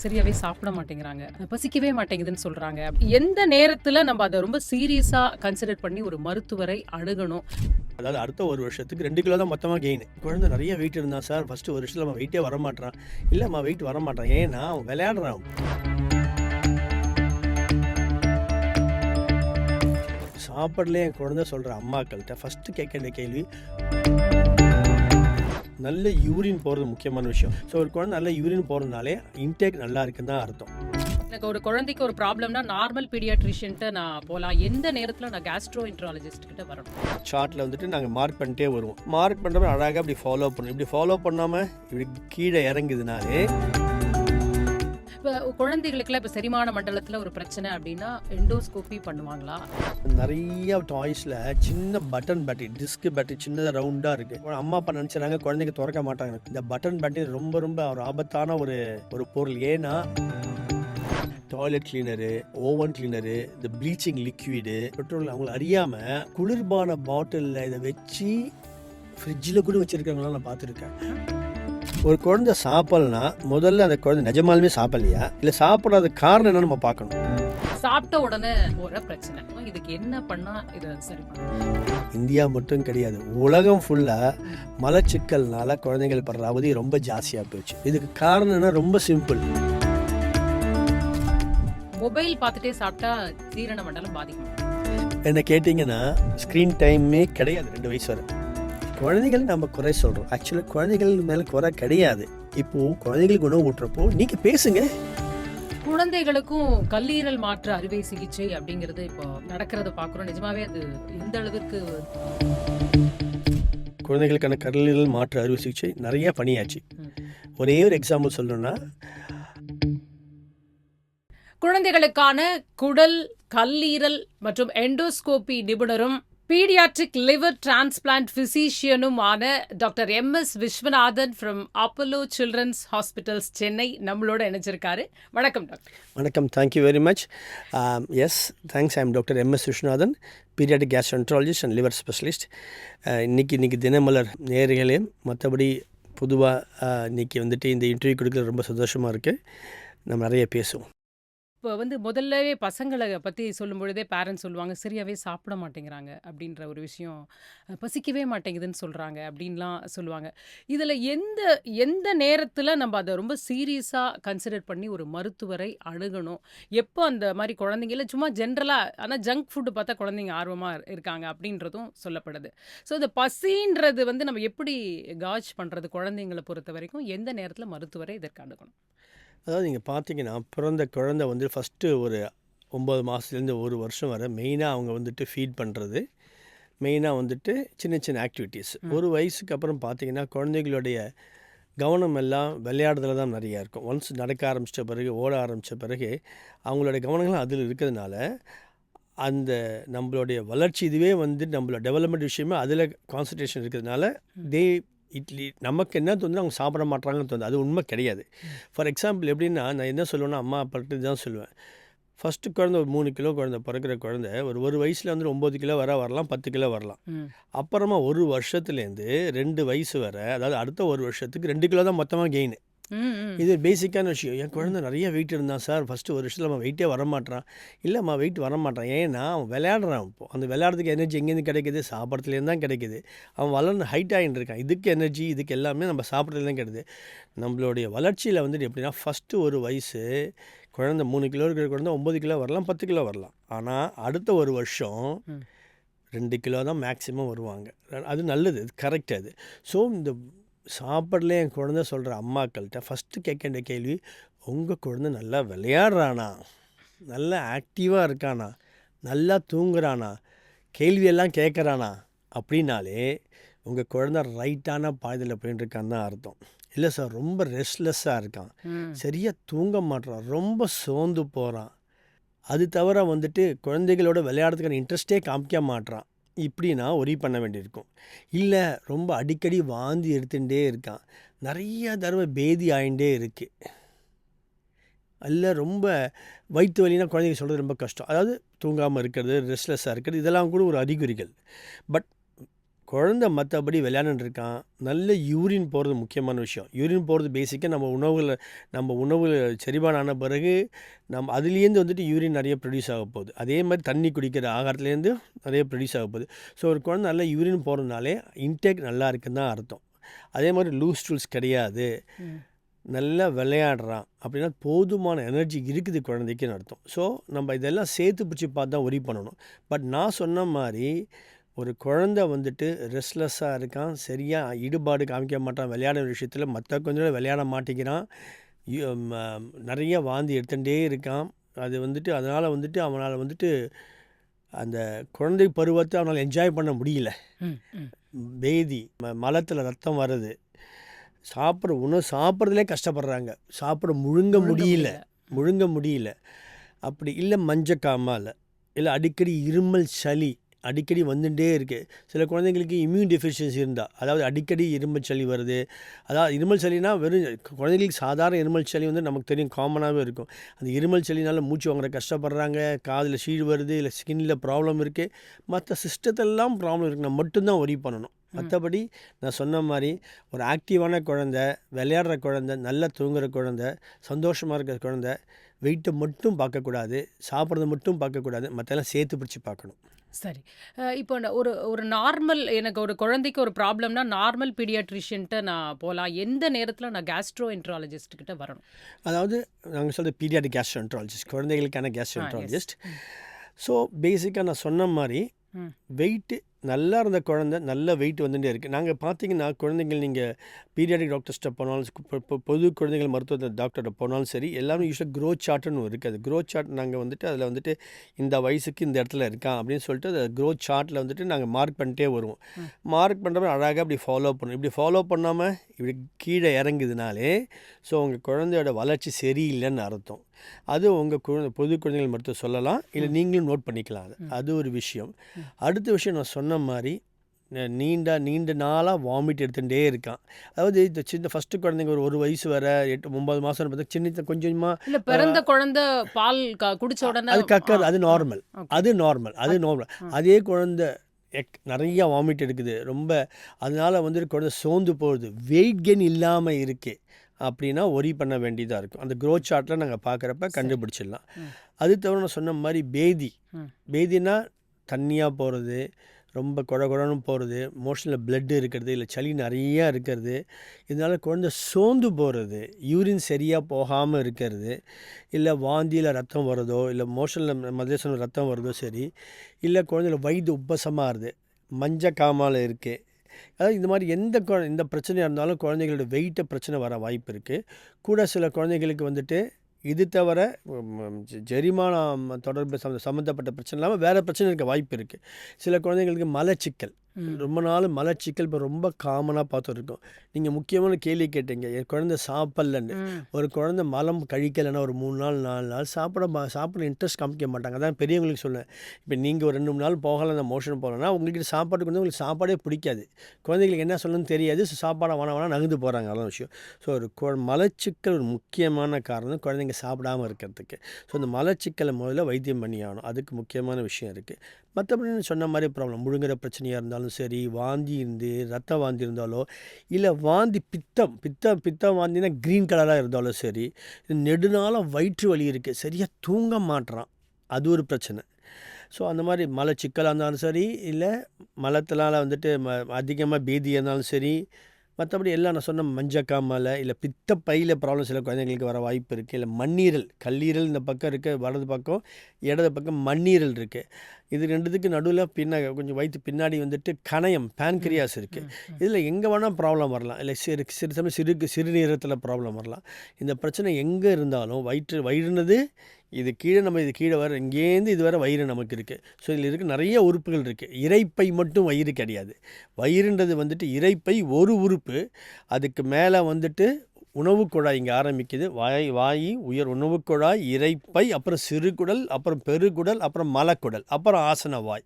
சரியாவே சாப்பிட மாட்டேங்கிறாங்க. பசிக்கவே மாட்டேங்குதுன்னு சொல்றாங்க. எந்த நேரத்துல நம்ம அத ரொம்ப சீரியஸா கன்சிடர் பண்ணி ஒரு மருத்துவரை அணுகணும்? அதாவது அடுத்த ஒரு வருஷத்துக்கு 2 கிலோ தான் மொத்தமா கெயின். குழந்தை நெறைய வெயிட் இருந்தான் சார். ஃபர்ஸ்ட் ஒரு வருஷத்துல அவன் வெயிட்டே வரமாட்றான். இல்லம்மா வெயிட் வரமாட்றான். ஏன்னா அவன் விளையாடுறான். சாப்பாடுல என் குழந்தை சொல்ற அம்மாக்கள்கிட்ட ஃபர்ஸ்ட் கேட்க வேண்டிய கேள்வி, நல்ல யூரின் போறது முக்கியமான விஷயம். ஸோ ஒரு குழந்தை நல்ல யூரின் போறதுனாலே இன்டேக் நல்லா இருக்குன்னு தான் அர்த்தம். எனக்கு ஒரு குழந்தைக்கு ஒரு ப்ராப்ளம்னா நார்மல் பீடியாட்ரிஷியன்ட்ட நான் போலாம். எந்த நேரத்துல நான் கேஸ்ட்ரோஎன்ட்ராலஜிஸ்ட் கிட்ட வரணும்? சார்ட்ல வந்துட்டு நாங்கள் மார்க் பண்ணிட்டே வருவோம். மார்க் பண்ணுறப்ப அழகாக இப்படி ஃபாலோ பண்ணணும். இப்படி ஃபாலோ பண்ணாம இப்படி கீழே இறங்குதுனாலே இப்ப குழந்தைகளுக்குலாம் இப்ப செரிமான மண்டலத்துல ஒரு பிரச்சனை அப்படின்னா எண்டோஸ்கோபி பண்ணுவாங்களா? நிறைய டாய்ஸில் சின்ன பட்டன் பேட்டரி, டிஸ்க் பேட்டரி சின்னதாக ரவுண்டாக இருக்குது. அம்மா அப்பா நினச்சிறாங்க குழந்தைங்க திறக்க மாட்டாங்க. இந்த பட்டன் பேட்டரி ரொம்ப ரொம்ப ஒரு ஆபத்தான ஒரு பொருள். ஏன்னா டாய்லெட் கிளீனரு, ஓவன் கிளீனரு, இந்த ப்ளீச்சிங் லிக்விடு, பெட்ரோல் அவங்களை அறியாமல் குளிர்பான பாட்டிலில் இதை வச்சு ஃப்ரிட்ஜில் கூட வச்சுருக்கவங்களாம் நான் பார்த்துருக்கேன். ஒரு குழந்தை சாப்பிடலனா முதல்ல அந்த குழந்தை நிஜமாலுமே சாப்பிடலையா இல்லை சாப்பிடாத காரணம் என்ன நம்ம பார்க்கணும். சாப்பிட்ட உடனே போற பிரச்சனை, இதுக்கு என்ன பண்ணா இதை சரி பண்ணலாம்? இந்தியா மட்டும் கிடையாது, உலகம் ஃபுல்லாக மலச்சிக்கல்னால குழந்தைகள் படுற அவதி ரொம்ப ஜாஸ்தியாக போச்சு. இதுக்கு காரணம்னா ரொம்ப சிம்பிள். மொபைல் பார்த்துட்டே சாப்பிட்டா ஜீரண மண்டலம் பாதிக்கும். என்ன கேட்டிங்கன்னா ஸ்க்ரீன் டைமே கிடையாது 2 வயசு வரை. குழந்தைகள் நம்ம குறை சொல்கிறோம். ஆக்சுவலாக குழந்தைகள் மேலே குறை கிடையாது. இப்போது குழந்தைகளுக்கு உணவு ஊட்டுறப்போ நீங்கள் பேசுங்க. குழந்தைகளுக்கும் கல்லீரல் மாற்று அறுவை சிகிச்சை அப்படிங்கிறது இப்போ நடக்கிறத பார்க்குறோம். நிஜமாவே அது எந்த அளவுக்கு? குழந்தைகளுக்கான கல்லீரல் மாற்று அறுவை சிகிச்சை நிறைய பணியாச்சு. ஒரே ஒரு எக்ஸாம்பிள் சொல்லணும்னா, குழந்தைகளுக்கான குடல், கல்லீரல் மற்றும் எண்டோஸ்கோபி நிபுணரும் பீடியாட்ரிக் லிவர் டிரான்ஸ்பிளான்ட் பிசிஷியனுமான doctor MS Viswanathan from Apollo children's hospitals Chennai நம்மளோட இணைஞ்சிருக்காரு. வணக்கம் டாக்டர். வணக்கம், thank you very much. Yes, thanks. I am doctor MS Viswanathan, paediatric gastroenterologist and liver specialist. இன்னைக்கு தினமலர் நேயர்களே, மற்றபடி பொதுவாக இன்னைக்கு வந்துட்டு இந்த இன்டர்வியூ கொடுக்குறது ரொம்ப சந்தோஷமாக இருக்குது. நம்ம நிறைய பேசுவோம். இப்போ முதல்லவே பசங்களை பற்றி சொல்லும் பொழுதே பேரண்ட்ஸ் சொல்லுவாங்க சரியாகவே சாப்பிட மாட்டேங்கிறாங்க அப்படின்ற ஒரு விஷயம், பசிக்கவே மாட்டேங்குதுன்னு சொல்கிறாங்க அப்படின்லாம் சொல்லுவாங்க. இதில் எந்த எந்த நேரத்தில் நம்ம அதை ரொம்ப சீரியஸாக கன்சிடர் பண்ணி ஒரு மருத்துவரை அணுகணும்? எப்போ அந்த மாதிரி குழந்தைங்கள சும்மா ஜென்ரலாக, ஆனால் ஜங்க் ஃபுட்டு பார்த்தா குழந்தைங்க ஆர்வமாக இருக்காங்க அப்படின்றதும் சொல்லப்படுது. ஸோ இந்த பசின்றது நம்ம எப்படி காஜ் பண்ணுறது? குழந்தைங்களை பொறுத்த வரைக்கும் எந்த நேரத்தில் மருத்துவரை இதற்கு அணுகணும்? அதாவது நீங்கள் பார்த்தீங்கன்னா, பிறந்த குழந்தை வந்து ஃபஸ்ட்டு ஒரு 9 மாதத்துலேருந்து 1 வருஷம் வரை மெயினாக அவங்க வந்துட்டு ஃபீட் பண்ணுறது, மெயினாக வந்துட்டு சின்ன சின்ன ஆக்டிவிட்டீஸ். ஒரு வயசுக்கு அப்புறம் பார்த்தீங்கன்னா குழந்தைகளுடைய கவனம் எல்லாம் விளையாடுறதுல தான் நிறையா இருக்கும். ஒன்ஸ் நடக்க ஆரம்பித்த பிறகு, ஓட ஆரம்பித்த பிறகு அவங்களுடைய கவனங்களும் அதில் இருக்கிறதுனால அந்த நம்மளுடைய வளர்ச்சி இதுவே வந்து நம்மளோட டெவலப்மெண்ட் விஷயமே அதில் கான்சன்ட்ரேஷன் இருக்கிறதுனால இட்லி நமக்கு என்ன தோணுது அவங்க சாப்பிட மாட்டாங்கன்னு தோணுது. அது உண்மை கிடையாது. ஃபார் எக்ஸாம்பிள் எப்படின்னா, நான் என்ன சொல்லுவேன்னா, அம்மா அப்பாட்டு தான் சொல்லுவேன். ஃபஸ்ட்டு குழந்தை ஒரு 3 கிலோ குழந்தை, பிறக்கிற குழந்தை ஒரு வயசில் வந்து 9 கிலோ வரலாம், 10 கிலோ வரலாம். அப்புறமா ஒரு வருஷத்துலேருந்து 2 வயசு வரை, அதாவது அடுத்த ஒரு வருஷத்துக்கு 2 கிலோ தான் மொத்தமாக கெயின். இது பேசிக்கான விஷயம். என் குழந்தை நிறைய வெயிட் இருந்தான் சார். ஃபஸ்ட்டு ஒரு வருஷத்தில் அவன் வெயிட்டே வரமாட்டான். இல்லைம்மா வெயிட் வரமாட்டான். ஏன்னா அவன் விளையாடுறான். இப்போது அந்த விளையாடுறதுக்கு எனர்ஜி எங்கேருந்து கிடைக்குது? சாப்பிட்றதுலேருந்து தான் கிடைக்குது. அவன் வளர்ந்து ஹைட் ஆகிட்டு இருக்கான். இதுக்கு எனர்ஜி, இதுக்கு எல்லாமே நம்ம சாப்பிட்றதுலேருந்து கிடைக்குது. நம்மளுடைய வளர்ச்சியில் வந்துட்டு எப்படின்னா, ஃபஸ்ட்டு ஒரு வயசு குழந்தை 3 கிலோ இருக்கிற குழந்தை 9 கிலோ வரலாம், 10 கிலோ வரலாம். ஆனால் அடுத்த ஒரு வருஷம் 2 கிலோ தான் மேக்ஸிமம் வருவாங்க. அது நல்லது, அது கரெக்ட். அது ஸோ இந்த சாப்பாடுல என் குழந்தை சொல்கிற அம்மாக்கள்கிட்ட ஃபஸ்ட்டு கேட்க வேண்டிய கேள்வி, உங்கள் குழந்தை நல்லா விளையாடுறானா, நல்லா ஆக்டிவாக இருக்கானா, நல்லா தூங்குறானா, கேள்வியெல்லாம் கேட்குறானா அப்படின்னாலே உங்கள் குழந்தை ரைட்டான பாதையில் போயின்னு இருக்கான்னு தான் அர்த்தம். இல்லை சார் ரொம்ப ரெஸ்ட்லெஸ்ஸாக இருக்கான், சரியாக தூங்க மாட்றான், ரொம்ப சோர்ந்து போகிறான், அது தவிர வந்துட்டு குழந்தைகளோட விளையாடுறதுக்கான இன்ட்ரெஸ்டே காமிக்க மாட்றான், இப்படின்னா ஒரி பண்ண வேண்டியிருக்கும். இல்லை ரொம்ப அடிக்கடி வாந்தி எடுத்துகிட்டே இருக்கான், நிறைய தடவை பேதி ஆகிட்டே இருக்குது, இல்லை ரொம்ப வயிற்று வலினா குழந்தைங்க சொல்கிறது ரொம்ப கஷ்டம். அதாவது தூங்காமல் இருக்கிறது, ரெஸ்ட்லெஸ்ஸாக இருக்கிறது, இதெல்லாம் கூட ஒரு அறிகுறிகள். பட் குழந்தை மற்றபடி விளையாண்டுட்டு இருக்கான், நல்ல யூரின் போகிறது முக்கியமான விஷயம். யூரின் போகிறது பேசிக்காக நம்ம உணவு செரிமானம் ஆன பிறகு நம்ம அதுலேருந்து வந்துட்டு யூரின் நிறைய ப்ரொடியூஸ் ஆக போகுது. அதே மாதிரி தண்ணி குடிக்கிற ஆகாரத்துலேருந்து நிறைய ப்ரொடியூஸ் ஆக போகுது. ஸோ ஒரு குழந்தை நல்லா யூரின் போகிறதுனாலே இன்டேக் நல்லா இருக்குன்னு தான் அர்த்தம். அதே மாதிரி லூஸ் டூல்ஸ் கிடையாது, நல்லா விளையாடுறான் அப்படின்னா போதுமான எனர்ஜி இருக்குது குழந்தைக்குன்னு அர்த்தம். ஸோ நம்ம இதெல்லாம் சேர்த்து பிடிச்சி பார்த்து தான் ஒரி பண்ணணும். பட் நான் சொன்ன மாதிரி ஒரு குழந்தை வந்துட்டு ரெஸ்ட்லெஸ்ஸாக இருக்கான், சரியாக ஈடுபாடு காமிக்க மாட்டான் விளையாடுற விஷயத்தில், மற்ற கொஞ்சம் விளையாட மாட்டேங்கிறான், நிறைய வாந்தி எடுத்துகிட்டே இருக்கான். அது வந்துட்டு அதனால் வந்துட்டு அவனால் வந்துட்டு அந்த குழந்தை பருவத்தை அவனால் என்ஜாய் பண்ண முடியல. பேதி மலத்தில் ரத்தம் வருது, உணவு சாப்பிட்றதுலே கஷ்டப்படுறாங்க, முழுங்க முடியல. அப்படி இல்லை மஞ்சக்காமால், இல்லை அடிக்கடி இருமல் சளி அடிக்கடி வந்துட்டே இருக்குது. சில குழந்தைங்களுக்கு இம்யூன் டெஃபிஷியன்சி இருந்தால், அதாவது அடிக்கடி இருமல் சளி வருது. அதாவது இருமல் சளினா வெறும் குழந்தைங்களுக்கு சாதாரண இருமல் சளி வந்து நமக்கு தெரியும், காமனாகவே இருக்கும். அந்த இருமல் சளினால மூச்சு வாங்குற கஷ்டப்படுறாங்க, காதில் சீழ் வருது, இல்லை ஸ்கின்னில் ப்ராப்ளம் இருக்குது, மற்ற சிஸ்டத்தெல்லாம் ப்ராப்ளம் இருக்குன்னா மட்டும்தான் ஒரி பண்ணணும். மற்றபடி நான் சொன்ன மாதிரி ஒரு ஆக்டிவான குழந்தை, விளையாடுற குழந்தை, நல்லா தூங்குகிற குழந்தை, சந்தோஷமாக இருக்கிற குழந்தை, வெயிட்டை மட்டும் பார்க்கக்கூடாது, சாப்பிட்றத மட்டும் பார்க்கக்கூடாது, மற்றெல்லாம் சேர்த்து பிடிச்சி பார்க்கணும். சரி. இப்போ ஒரு நார்மல் எனக்கு ஒரு குழந்தைக்கு ஒரு ப்ராப்ளம்னா நார்மல் பீடியாட்ரிஷியன்ட்ட நான் போகலாம். எந்த நேரத்தில் நான் கேஸ்ட்ரோஎன்ட்ராலஜிஸ்ட் கிட்ட வரணும்? அதாவது நாங்கள் சொல்கிறது பீடியாட்ரிக் கேஸ்ட்ரோஎன்ட்ராலஜிஸ்ட், குழந்தைகளுக்கான கேஸ்ட்ரோஎன்ட்ராலஜிஸ்ட். ஸோ பேசிக்காக நான் சொன்ன மாதிரி வெயிட்டு நல்லா இருந்த குழந்தை நல்ல வெயிட் வந்துகிட்டே இருக்குது. நாங்கள் பார்த்தீங்கன்னா குழந்தைங்கள் நீங்கள் பீடியாட்ரிக் டாக்டர்ஸ்ட்ட போனாலும் பொது குழந்தைகள் மருத்துவ டாக்டர்கிட்ட போனாலும் சரி, எல்லாமே யூஸ்வலாக க்ரோத் சார்ட்டுன்னு இருக்குது. அது க்ரோத் சார்ட் நாங்கள் வந்துட்டு அதில் வந்துட்டு இந்த வயசுக்கு இந்த இடத்துல இருக்கான் அப்படின்னு சொல்லிட்டு அந்த க்ரோத் சார்ட்டில் வந்துட்டு நாங்கள் மார்க் பண்ணிட்டே வருவோம். மார்க் பண்ணுறப்ப அழகாக இப்படி ஃபாலோ பண்ணணும். இப்படி ஃபாலோ பண்ணாமல் இப்படி கீழே இறங்குதுனாலே ஸோ உங்கள் குழந்தையோட வளர்ச்சி சரியில்லைன்னு அர்த்தம். அது உங்கள் பொது குழந்தைகள் மருத்துவம் சொல்லலாம், இல்லை நீங்களும் நோட் பண்ணிக்கலாம். அது ஒரு விஷயம். அடுத்த விஷயம் நான் சொன்ன மாதிரி நீண்ட நாளாக வாமிட் எடுத்துகிட்டே இருக்கான். அதாவது இந்த சின்ன ஃபஸ்ட்டு குழந்தைங்க ஒரு வயசு வர 8-9 மாதம் பார்த்தா சின்ன கொஞ்சமாக இல்லை பிறந்த குழந்தை பால் குடிச்ச உடனே அது கக்கர், அது நார்மல். அதே குழந்தை நிறையா வாமிட் எடுக்குது ரொம்ப, அதனால் வந்துட்டு குழந்தை சோர்ந்து போகுது, வெயிட் கெயின் இல்லாமல் இருக்குது அப்படின்னா ஒரி பண்ண வேண்டியதாக இருக்கும். அந்த க்ரோத் சார்ட்டில் நாங்கள் பார்க்குறப்ப கண்டுபிடிச்சிடலாம். அது தவிர நான் சொன்ன மாதிரி பேதினா தண்ணியாக போகிறது, ரொம்ப குழன்னு போகிறது, மோஷனில் பிளட்டு இருக்கிறது, இல்லை சளி நிறையா இருக்கிறது, இதனால் குழந்தை சோர்ந்து போகிறது, யூரின் சரியாக போகாமல் இருக்கிறது, இல்லை வாந்தியில் ரத்தம் வருதோ, இல்லை மோஷனில் மதேசனில் ரத்தம் வருதோ சரி, இல்லை குழந்தைல வயிறு உப்பசமாகுது, மஞ்சக்காமால் இருக்குது. அதாவது இந்த மாதிரி எந்த பிரச்சனையாக இருந்தாலும் குழந்தைகளோட வெயிட்டை பிரச்சனை வர வாய்ப்பு இருக்குது. கூட சில குழந்தைகளுக்கு வந்துட்டு இது தவிர ஜெரிமானம் தொடர்பு சம்மந்தப்பட்ட பிரச்சனை இல்லாமல் வேறு பிரச்சனை இருக்க வாய்ப்பு இருக்குது. சில குழந்தைங்களுக்கு மலச்சிக்கல், ரொம்ப நாள் மலச்சிக்கல் இப்போ ரொம்ப காமனாக பார்த்துருக்கோம். நீங்கள் முக்கியமான கேள்வி கேட்டீங்க, என் குழந்தை சாப்பிட்லன்னு. ஒரு குழந்தை மலம் கழிக்கலைன்னா ஒரு 3 நாள் 4 நாள் சாப்பிட இன்ட்ரெஸ்ட் காமிக்க மாட்டாங்க. அதான் பெரியவங்களுக்கு சொன்னேன். இப்போ நீங்கள் ஒரு 2-3 நாள் போகலை, அந்த மோஷன் போகலன்னா உங்களுக்கு சாப்பாட்டுக்கு வந்து உங்களுக்கு சாப்பாடே பிடிக்காது, குழந்தைங்களுக்கு என்ன சொல்லணும்னு தெரியாது, சாப்பாடை வேணாம் நகர்ந்து போகிறாங்க. அதான் விஷயம். ஸோ ஒரு மலச்சிக்கல் ஒரு முக்கியமான காரணம் குழந்தைங்க சாப்பிடாமல் இருக்கிறதுக்கு. ஸோ அந்த மலச்சிக்கலை முதல்ல வைத்தியம் பண்ணி ஆகணும், அதுக்கு முக்கியமான விஷயம் இருக்குது. மற்றபடி சொன்ன மாதிரி ப்ராப்ளம் முழுங்குற பிரச்சனையாக இருந்தாலும் சரி, வாந்தி ரத்த வாந்தி இருந்தாலோ, இல்லை வாந்தி பித்தம் வாந்தினா க்ரீன் கலராக இருந்தாலும் சரி, நெடுநாள வயிற்று வலி இருக்குது, சரியாக தூங்க மாட்டுறான், அது ஒரு பிரச்சனை. ஸோ அந்த மாதிரி மலச்சிக்கலாக இருந்தாலும் சரி, இல்லை மலத்தினால் வந்துட்டு அதிகமாக பேதியாக இருந்தாலும் சரி, மற்றபடி எல்லாம் நான் சொன்ன மஞ்சக்காமலை, இல்லை பித்தப்பையில் ப்ராப்ளம் சில குழந்தைங்களுக்கு வர வாய்ப்பு இருக்குது. இல்லை மண்ணீரல், கல்லீரல் இந்த பக்கம் இருக்குது, வலது பக்கம் இடது பக்கம் மண்ணீரல் இருக்குது. இது ரெண்டுத்துக்கு நடுவில் கொஞ்சம் வயிற்று பின்னாடி வந்துட்டு கணையம் பேன்கிரியாஸ் இருக்குது. இதில் எங்கே வேணால் ப்ராப்ளம் வரலாம், இல்லை சிறு சமயம் சிறுநீரகத்தில் ப்ராப்ளம் வரலாம். இந்த பிரச்சனை எங்கே இருந்தாலும் வயிறுனது இது கீழே வர இங்கேருந்து இது வர வயிறு நமக்கு இருக்குது. ஸோ இதில் இருக்க நிறைய உறுப்புகள் இருக்குது. இரைப்பை மட்டும் வயிறு கிடையாது. வயிறுன்றது வந்துட்டு இரைப்பை ஒரு உறுப்பு, அதுக்கு மேலே வந்துட்டு உணவு குழாய் இங்கே ஆரம்பிக்குது. வாய் உயர் உணவு குழாய், இரைப்பை, அப்புறம் சிறுகுடல், அப்புறம் பெருகுடல், அப்புறம் மலக்குடல், அப்புறம் ஆசன வாய்.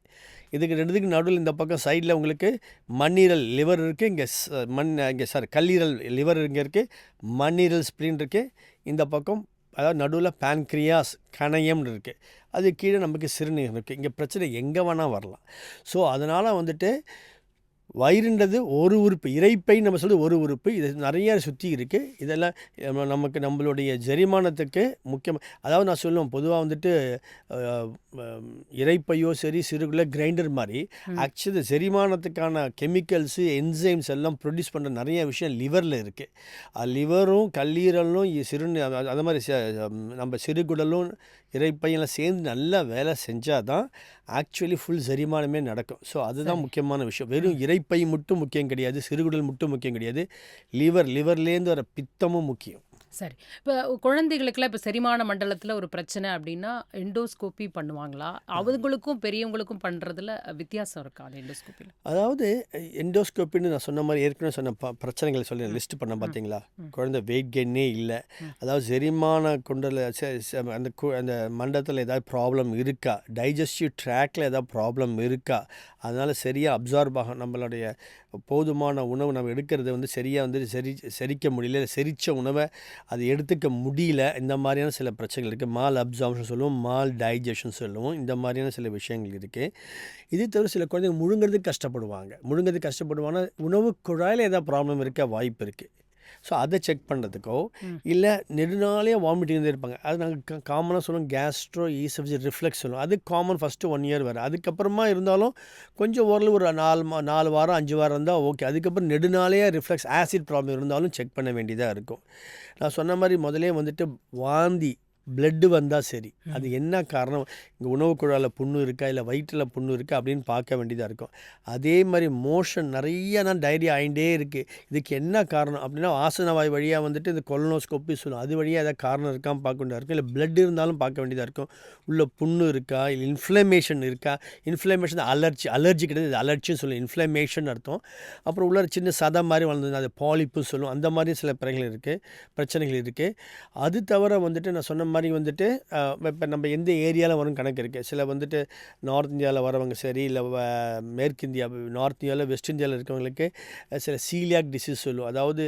இதுக்கு ரெண்டுத்துக்கு நடுவில் இந்த பக்கம் சைடில் உங்களுக்கு மண்ணீரல் லிவர் இருக்குது, இங்கே கல்லீரல் லிவர் இங்கே இருக்குது, மண்ணீரல் ஸ்ப்ளீன் இருக்குது, இந்த பக்கம் அதாவது நடுவில் பேன்க்ரியாஸ் கணையம்னு இருக்குது, அது கீழே நமக்கு சிறுநீரகம் இருக்குது. இங்கே பிரச்சனை எங்கே வேணால் வரலாம். ஸோ அதனால் வந்துட்டு வயிறுன்றது ஒரு உறுப்பு, இரைப்பை நம்ம சொல்றது ஒரு உறுப்பு. இது நிறைய சுற்றி இருக்குது. இதெல்லாம் நமக்கு நம்மளுடைய செரிமானத்துக்கு முக்கியம். அதாவது நான் சொல்லுவேன் பொதுவாக வந்துட்டு இரைப்பையோ சரி சிறுகுள்ள கிரைண்டர் மாதிரி ஆக்சுவலி செரிமானத்துக்கான கெமிக்கல்ஸு என்சைம்ஸ் எல்லாம் ப்ரொடியூஸ் பண்ணுற நிறைய விஷயம் லிவரில் இருக்குது. லிவரும் கல்லீரலும் அது மாதிரி நம்ம சிறுகுடலும் இரைப்பையெல்லாம் சேர்ந்து நல்லா வேலை செஞ்சால் தான் ஆக்சுவலி ஃபுல் செரிமானமே நடக்கும். ஸோ அதுதான் சரி. முக்கியமான விஷயம். வெறும் இரைப்பை மட்டும் முக்கியம் கிடையாது, சிறுகுடல் மட்டும் முக்கியம் கிடையாது, லிவர்லேருந்து வர பித்தமும் முக்கியம். சரி. இப்போ குழந்தைகளுக்கெல்லாம் இப்போ செரிமான மண்டலத்தில் ஒரு பிரச்சனை அப்படின்னா எண்டோஸ்கோப்பி பண்ணுவாங்களா? அவங்களுக்கும் பெரியவங்களுக்கும் பண்ணுறதுல வித்தியாசம் இருக்கா அந்த எண்டோஸ்கோப்பியில்? அதாவது எண்டோஸ்கோப்பின்னு நான் சொன்ன மாதிரி ஏற்கனவே சொன்ன பிரச்சனைகளை சொல்லி ம் லிஸ்ட் பண்ண ம் பார்த்தீங்களா? ம் குழந்தை வெயிட் கெயினே இல்லை. ம் அதாவது செரிமான குண்டல அந்த மண்டலத்தில் ஏதாவது ப்ராப்ளம் இருக்கா, டைஜஸ்டிவ் ட்ராக்ல ஏதாவது ப்ராப்ளம் இருக்கா, அதனால் சரியாக அப்சார்ப் ஆகும் நம்மளுடைய போதுமான உணவு நம்ம எடுக்கிறது வந்து சரியாக வந்து செரிக்க முடியல, செரித்த உணவை அது எடுத்துக்க முடியல. இந்த மாதிரியான சில பிரச்சனைகள் இருக்குது. மால் அப்சார்ப்ஷன் சொல்லுவோம், மால் டைஜஷன் சொல்லுவோம். இந்த மாதிரியான சில விஷயங்கள் இருக்குது. இதே தவிர சில குழந்தைங்க முழுங்கிறதுக்கு கஷ்டப்படுவாங்க. உணவு குழாயில் ஏதாவது ப்ராப்ளம் இருக்க வாய்ப்பு இருக்குது. ஸோ அதை செக் பண்ணுறதுக்கோ ம் இல்லை நெடுநாளே வாமிட்டிங் இருப்பாங்க. அது நாங்கள் காமனாக சொல்லுவோம் கேஸ்ட்ரோ ஈசோஃபேஜியல் ரிஃப்ளெக்ஸ் சொல்லுவோம். அது காமன் ஃபஸ்ட்டு 1 இயர் வரை. அதுக்கப்புறமா இருந்தாலும் கொஞ்சம் ஓரளவு ஒரு 4 வாரம் 5 வாரம் இருந்தால் ஓகே. அதுக்கப்புறம் நெடுநாளையே ரிஃப்ளெக்ஸ் ஆசிட் ப்ராப்ளம் இருந்தாலும் செக் பண்ண வேண்டியதாக இருக்கும். நான் சொன்ன மாதிரி முதலே வந்துட்டு வாந்தி பிளட்டு வந்தால் சரி, அது ம் என்ன காரணம், இங்கே உணவு குழாயில் புண்ணு இருக்கா இல்லை வயிற்றில் புண்ணு இருக்கா அப்படின்னு பார்க்க வேண்டியதாக இருக்கும். அதே மாதிரி மோஷன் நிறைய நான் டைரி ஆகிட்டே இருக்குது, இதுக்கு என்ன காரணம் அப்படின்னா ஆசன வாய் வழியாக வந்துட்டு இந்த கொலனோஸ்கோப்பி சொல்லுவோம், அது வழியாக ஏதாவது காரணம் இருக்கான்னு பார்க்க வேண்டியதாக இருக்கும். இல்லை பிளட் இருந்தாலும் பார்க்க வேண்டியதாக இருக்கும். உள்ள புண்ணு இருக்கா, இல்லை இன்ஃப்ளமேஷன் இருக்கா. இன்ஃப்ளமேஷன் அலர்ஜி கிடையாது, இது அலர்ஜின்னு சொல்லுவோம். இன்ஃப்ளமேஷன் அர்த்தம். அப்புறம் உள்ள சின்ன சதை மாதிரி வளர்ந்தது அது பாலிப்பு சொல்லுவோம். அந்த மாதிரி சில பிரச்சனைகள் இருக்குது. அது தவிர வந்துட்டு நான் சொன்ன மாதிரி வந்துட்டு இப்போ நம்ம எந்த ஏரியாவில் வரும் கணக்கு இருக்குது. சில வந்துட்டு நார்த் இந்தியாவில் வரவங்க சரி, இல்லை மேற்கு இந்தியா, நார்த் இந்தியாவில் வெஸ்ட் இந்தியாவில் இருக்கவங்களுக்கு சில சீலியாக் டிசீஸ் சொல்லுவோம். அதாவது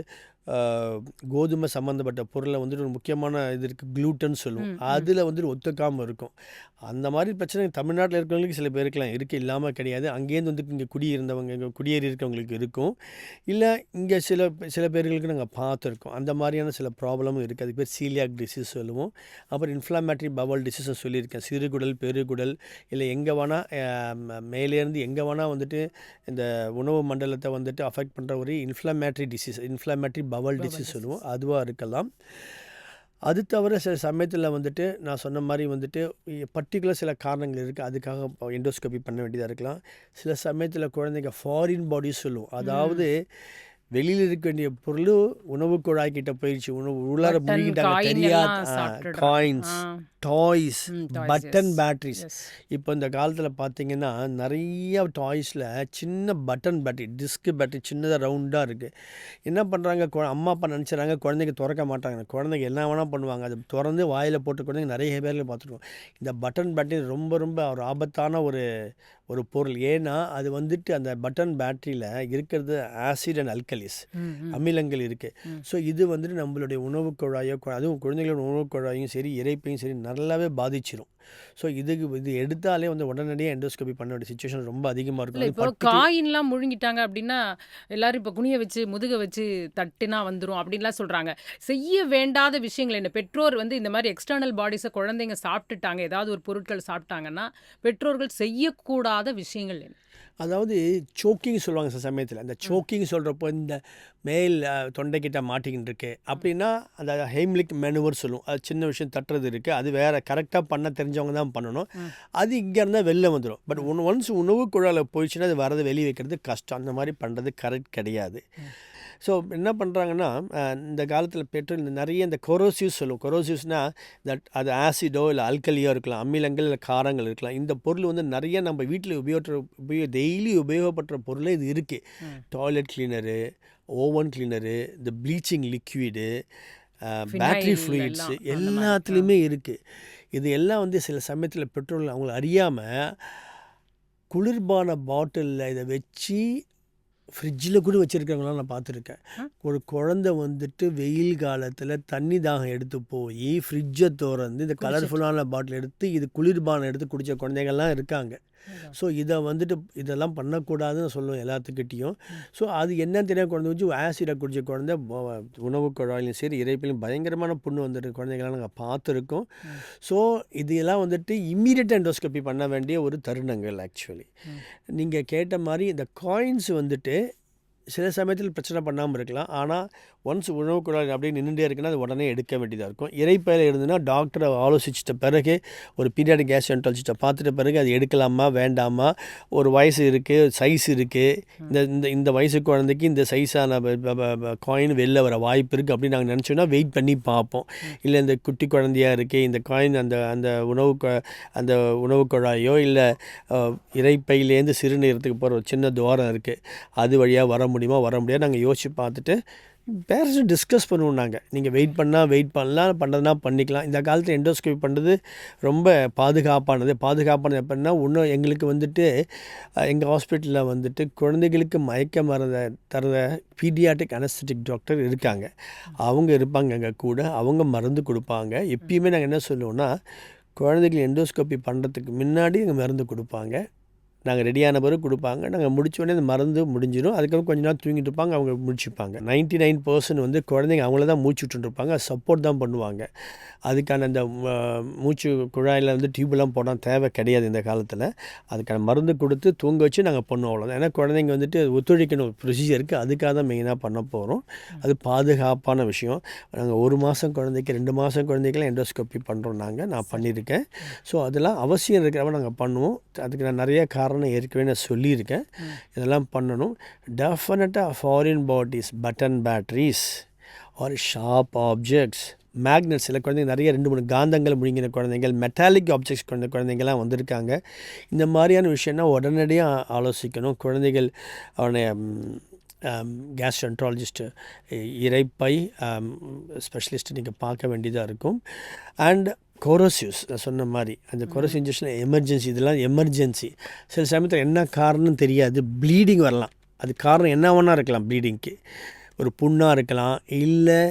கோதுமை சம்மந்தப்பட்ட பொருளை வந்துட்டு ஒரு முக்கியமான இது இருக்குது, க்ளூட்டன் சொல்லுவோம். ம் ம் அதில் வந்துட்டு ஒத்துக்காமல் இருக்கும். அந்த மாதிரி பிரச்சனை தமிழ்நாட்டில் இருக்கிறவங்களுக்கு சில பேருக்குலாம் இருக்குது, இல்லாமல் கிடையாது. அங்கேருந்து வந்துட்டு இங்கே இங்கே குடியேறி இருக்கவங்களுக்கு இருக்கும். இல்லை இங்கே சில பேர்களுக்கு நாங்கள் பார்த்துருக்கோம். அந்த மாதிரியான சில ப்ராப்ளமும் இருக்குது. அதுக்கு பேர் சீலியாக் டிசீஸ் சொல்லுவோம். அப்புறம் இன்ஃப்ளமேட்டரி பவல் டிசீஸ்னு சொல்லியிருக்கேன். சிறுகுடல் பெருகுடல் இல்லை எங்கே வேணால் மேலேருந்து எங்கே வேணால் வந்துட்டு இந்த உணவு மண்டலத்தை வந்துட்டு அஃபெக்ட் பண்ணுற ஒரு இன்ஃப்ளமேட்டரி பவல் பவல் டிசீஸ் சொல்லுவோம், டிசீஸ். அதுவாக இருக்கலாம். அது தவிர சில சமயத்தில் வந்துட்டு நான் சொன்ன மாதிரி வந்துட்டு பர்டிகுலர் சில காரணங்கள் இருக்குது, அதுக்காக எண்டோஸ்கோபி பண்ண வேண்டியதாக இருக்கலாம். சில சமயத்தில் குழந்தைங்க ஃபாரின் பாடி சொல்லுவோம், அதாவது ம் வெளியில் இருக்க வேண்டிய பொருள் உணவு குழாய்கிட்ட போயிடுச்சு, உள்ளார பட்டன் முழுங்கிட்டாங்க காயின் தெரியாது. எல்லாம் சாப்பிட்டுடுறாங்க. Coins, toys, toys. Button yes batteries. Yes. இப்போ இந்த காலத்தில் பார்த்தீங்கன்னா நிறைய டாய்ஸில் சின்ன பட்டன் பேட்டரி, டிஸ்க் பேட்டரி சின்னதாக ரவுண்டாக இருக்குது. என்ன பண்ணுறாங்க, அம்மா அப்பா நினச்சிடறாங்க குழந்தைங்க திறக்க மாட்டாங்க. குழந்தைங்க என்ன வேணால் பண்ணுவாங்க, அதை திறந்து வாயில் போட்டு குழந்தைங்க நிறைய பேரில் பார்த்துருக்கோம். இந்த பட்டன் பேட்டரி ரொம்ப ரொம்ப ஒரு ஆபத்தான ஒரு பொருள். ஏன்னா அது வந்துட்டு அந்த பட்டன் பேட்டரியில் இருக்கிறது ஆசிட் அண்ட் அல்கலிஸ், ம் ம் அமிலங்கள் இருக்குது. ம் ஸோ இது வந்துட்டு நம்மளுடைய உணவு குழாயோ அதுவும் குழந்தைகளோட உணவு குழாயும் சரி இரைப்பையும் சரி நல்லாவே பாதிச்சிடும். ஸோ இது எடுத்தாலே வந்து உடனடியாக எண்டோஸ்கோபி பண்ண வேண்டிய சுச்சுவேஷன் ரொம்ப அதிகமாக இருக்கும். இல்ல அது இப்போ காயின்லாம் முழுங்கிட்டாங்க அப்படின்னா, எல்லாரும் இப்போ குனிய வச்சு, முதுக வச்சு தட்டினா வந்துரும் அப்படின்லாம் சொல்றாங்க. செய்ய வேண்டாத விஷயங்கள் என்ன? பெற்றோர் வந்து இந்த மாரி எக்ஸ்டர்னல் பாடிஸ குழந்தைங்க சாப்பிட்டுட்டாங்க, ஏதாவது ஒரு பொருட்கள் சாப்பிட்டாங்கன்னா, பெற்றோர்கள் செய்யக்கூடாத விஷயங்கள் என்ன? அதாவது சோக்கிங் சொல்லுவாங்க சில சமயத்தில். அந்த ம். சோக்கிங் சொல்கிறப்போ இந்த மேல் தொண்டைக்கிட்ட மாட்டிக்கிட்டு இருக்கு ம். அப்படின்னா அந்த ஹெய்ம்லிக் மெனுவர் சொல்லுவோம். அது சின்ன விஷயம் தட்டுறது இருக்குது, அது வேறு கரெக்டாக பண்ண தெரிஞ்சவங்க தான் பண்ணணும். ம். அது இங்கே இருந்தால் வெளில வந்துடும். பட் ம். ஒன்ஸ் உணவு குழாயில் போயிடுச்சுன்னா அது வரதை வெளியே வைக்கிறது கஷ்டம். அந்த மாதிரி பண்ணுறது கரெக்ட் கிடையாது. ம். ஸோ என்ன பண்ணுறாங்கன்னா இந்த காலத்தில் பெட்ரோல் நிறைய இந்த கொரோசிவ்ஸ் சொல்லுவோம். கொரோசிவ்ஸ்னால் அது ஆசிடோ இல்லை அல்கலியோ இருக்கலாம், அமிலங்கள் இல்லை காரங்கள் இருக்கலாம். இந்த பொருள் வந்து நிறைய நம்ம வீட்டில் டெய்லி உபயோகப்படுற பொருளே இது இருக்குது. ம். டாய்லெட் கிளீனரு, ஓவன் கிளீனரு, இந்த bleaching liquid, battery phenyl fluids எல்லாம் அந்த மாரி. எல்லாத்துலேயுமே இருக்குது. இது எல்லாம் வந்து சில சமயத்தில் பெட்ரோல் அவங்கள அறியாமல் குளிர்பான பாட்டிலில் இதை வச்சு ஃப்ரிட்ஜில் கூட வச்சுருக்கவங்களாம் நான் பார்த்துருக்கேன். ம். ஒரு குழந்தை வந்துட்டு வெயில் காலத்தில் தண்ணி தாகம் எடுத்து போய் ஃப்ரிட்ஜை திறந்து இந்த குடிச்சிட்டு. கலர்ஃபுல்லான பாட்டில் எடுத்து இது குளிர்பானம் எடுத்து குடித்த குழந்தைங்கள்லாம் இருக்காங்க. அதான். ஸோ இதை வந்துட்டு இதெல்லாம் பண்ணக்கூடாதுன்னு சொல்லுவோம் எல்லாத்துக்கிட்டேயும். ஸோ அது என்னன்னு தெரியாத குழந்தை வச்சு ஆசிடை குடிச்ச குழந்தை உணவு குழாயிலும் சரி இறைப்பிலையும் பயங்கரமான புண்ணு வந்துட்டு குழந்தைங்களாம் நாங்கள் பார்த்துருக்கோம். ம். ஸோ இதெல்லாம் வந்துட்டு இம்மீடியட் எண்டோஸ்கோபி பண்ண வேண்டிய ஒரு தருணங்கள் ஆக்சுவலி. ம். நீங்கள் கேட்ட மாதிரி இந்த காயின்ஸ் வந்துட்டு சில சமயத்தில் பிரச்சனை பண்ணாமல் இருக்கலாம். ஆனால் ஒன்ஸ் உணவு குழாய் அப்படியே நின்றுட்டே இருக்குன்னா அது உடனே எடுக்க வேண்டியதாக இருக்கும். இறைப்பையில் இருந்ததுன்னா டாக்டரை ஆலோசிச்சிட்ட பிறகு ஒரு பீடியாட்ரிக் கேஸ்ட்ரோஎன்டராலஜிஸ்ட்டை பார்த்துட்ட பிறகு அது எடுக்கலாமா வேண்டாமா, ஒரு வயசு இருக்குது, சைஸ் இருக்குது, இந்த இந்த இந்த வயசு குழந்தைக்கு இந்த சைஸான காயின் வெளில வர வாய்ப்பு இருக்குது அப்படின்னு நாங்கள் நினச்சோன்னா வெயிட் பண்ணி பார்ப்போம். இல்லை இந்த குட்டி குழந்தையாக இருக்குது இந்த காயின் அந்த அந்த அந்த உணவு குழாயோ இல்லை இறைப்பையிலேருந்து சிறுநீரத்துக்கு போகிற ஒரு சின்ன துவாரம் இருக்குது, அது வழியாக வர முடியுமா வர முடியாது நாங்கள் யோசித்து பார்த்துட்டு பேரண்ட்ஸை டிஸ்கஸ் பண்ணுவோம். நாங்கள் நீங்கள் வெயிட் பண்ணலாம், பண்ணுறதுனா பண்ணிக்கலாம். இந்த காலத்தில் எண்டோஸ்கோபி பண்ணுறது ரொம்ப பாதுகாப்பானது எப்படின்னா இன்னும் எங்களுக்கு வந்துட்டு எங்கள் ஹாஸ்பிட்டலில் வந்துட்டு குழந்தைகளுக்கு மயக்க மருந்தை தர பீடியாட்ரிக் அனஸ்தட்டிக் டாக்டர் இருக்காங்க. அவங்க இருப்பாங்க எங்கள் கூட, அவங்க மருந்து கொடுப்பாங்க. எப்பயுமே நாங்கள் என்ன சொல்லுவோம்னா குழந்தைகள் எண்டோஸ்கோபி பண்ணுறதுக்கு முன்னாடி எங்கள் மருந்து கொடுப்பாங்க, நாங்கள் ரெடியான பிறகு கொடுப்பாங்க. நாங்கள் முடிச்ச உடனே அந்த மருந்து முடிஞ்சிடும். அதுக்கப்புறம் கொஞ்ச நாள் தூங்கிட்டு இருப்பாங்க, அவங்க முடிச்சுப்பாங்க. 99% வந்து குழந்தைங்க அவங்கள தான் மூச்சு விட்டுருப்பாங்க, சப்போர்ட் தான் பண்ணுவாங்க. அதுக்கான அந்த மூச்சு குழாயில் வந்து டியூப்லாம் போனால் தேவை கிடையாது இந்த காலத்தில். அதுக்கான மருந்து கொடுத்து தூங்க வச்சு நாங்கள் பண்ணுவோம், அவ்வளோதான். ஏன்னா குழந்தைங்க வந்துட்டு ஒத்துழைக்கணும் ப்ரொசீஜர் இருக்குது, அதுக்காக தான் மெயினாக பண்ண போகிறோம். அது பாதுகாப்பான விஷயம். நாங்கள் 1 மாதம் குழந்தைக்கு 2 மாதம் குழந்தைக்கெல்லாம் எண்டோஸ்கோப்பி பண்ணுறோம், நான் பண்ணியிருக்கேன். ஸோ அதெல்லாம் அவசியம் இருக்கிறவங்க நாங்கள் பண்ணுவோம். அதுக்கு நான் நிறைய காரணம் ஏற்கனவே நான் சொல்லியிருக்கேன். இதெல்லாம் பண்ணணும். டெஃபினட்டாக foreign bodies, button batteries or sharp objects, magnets, சில குழந்தைங்க நிறைய 2-3 காந்தங்கள் முழுங்கின குழந்தைகள், மெட்டாலிக் ஆப்ஜெக்ட்ஸ் குழந்தைங்கள்லாம் வந்திருக்காங்க. இந்த மாதிரியான விஷயம்னா உடனடியாக ஆலோசிக்கணும். குழந்தைகள் அவனை கேஸ்ட்ரோஎன்டராலஜிஸ்ட்டு, இறைப்பை ஸ்பெஷலிஸ்ட்டு நீங்கள் பார்க்க வேண்டியதாக இருக்கும். அண்ட் கொரோசிவ்ஸ் நான் சொன்ன மாதிரி அந்த கொரோசிவ் இன்ஜெக்ஷன் எமர்ஜென்சி, இதெல்லாம் எமர்ஜென்சி. சில சமயத்தில் என்ன காரணம் தெரியாது, ப்ளீடிங் வரலாம். அது காரணம் என்ன வேணா இருக்கலாம். ப்ளீடிங்க்கு ஒரு புண்ணாக இருக்கலாம், இல்லை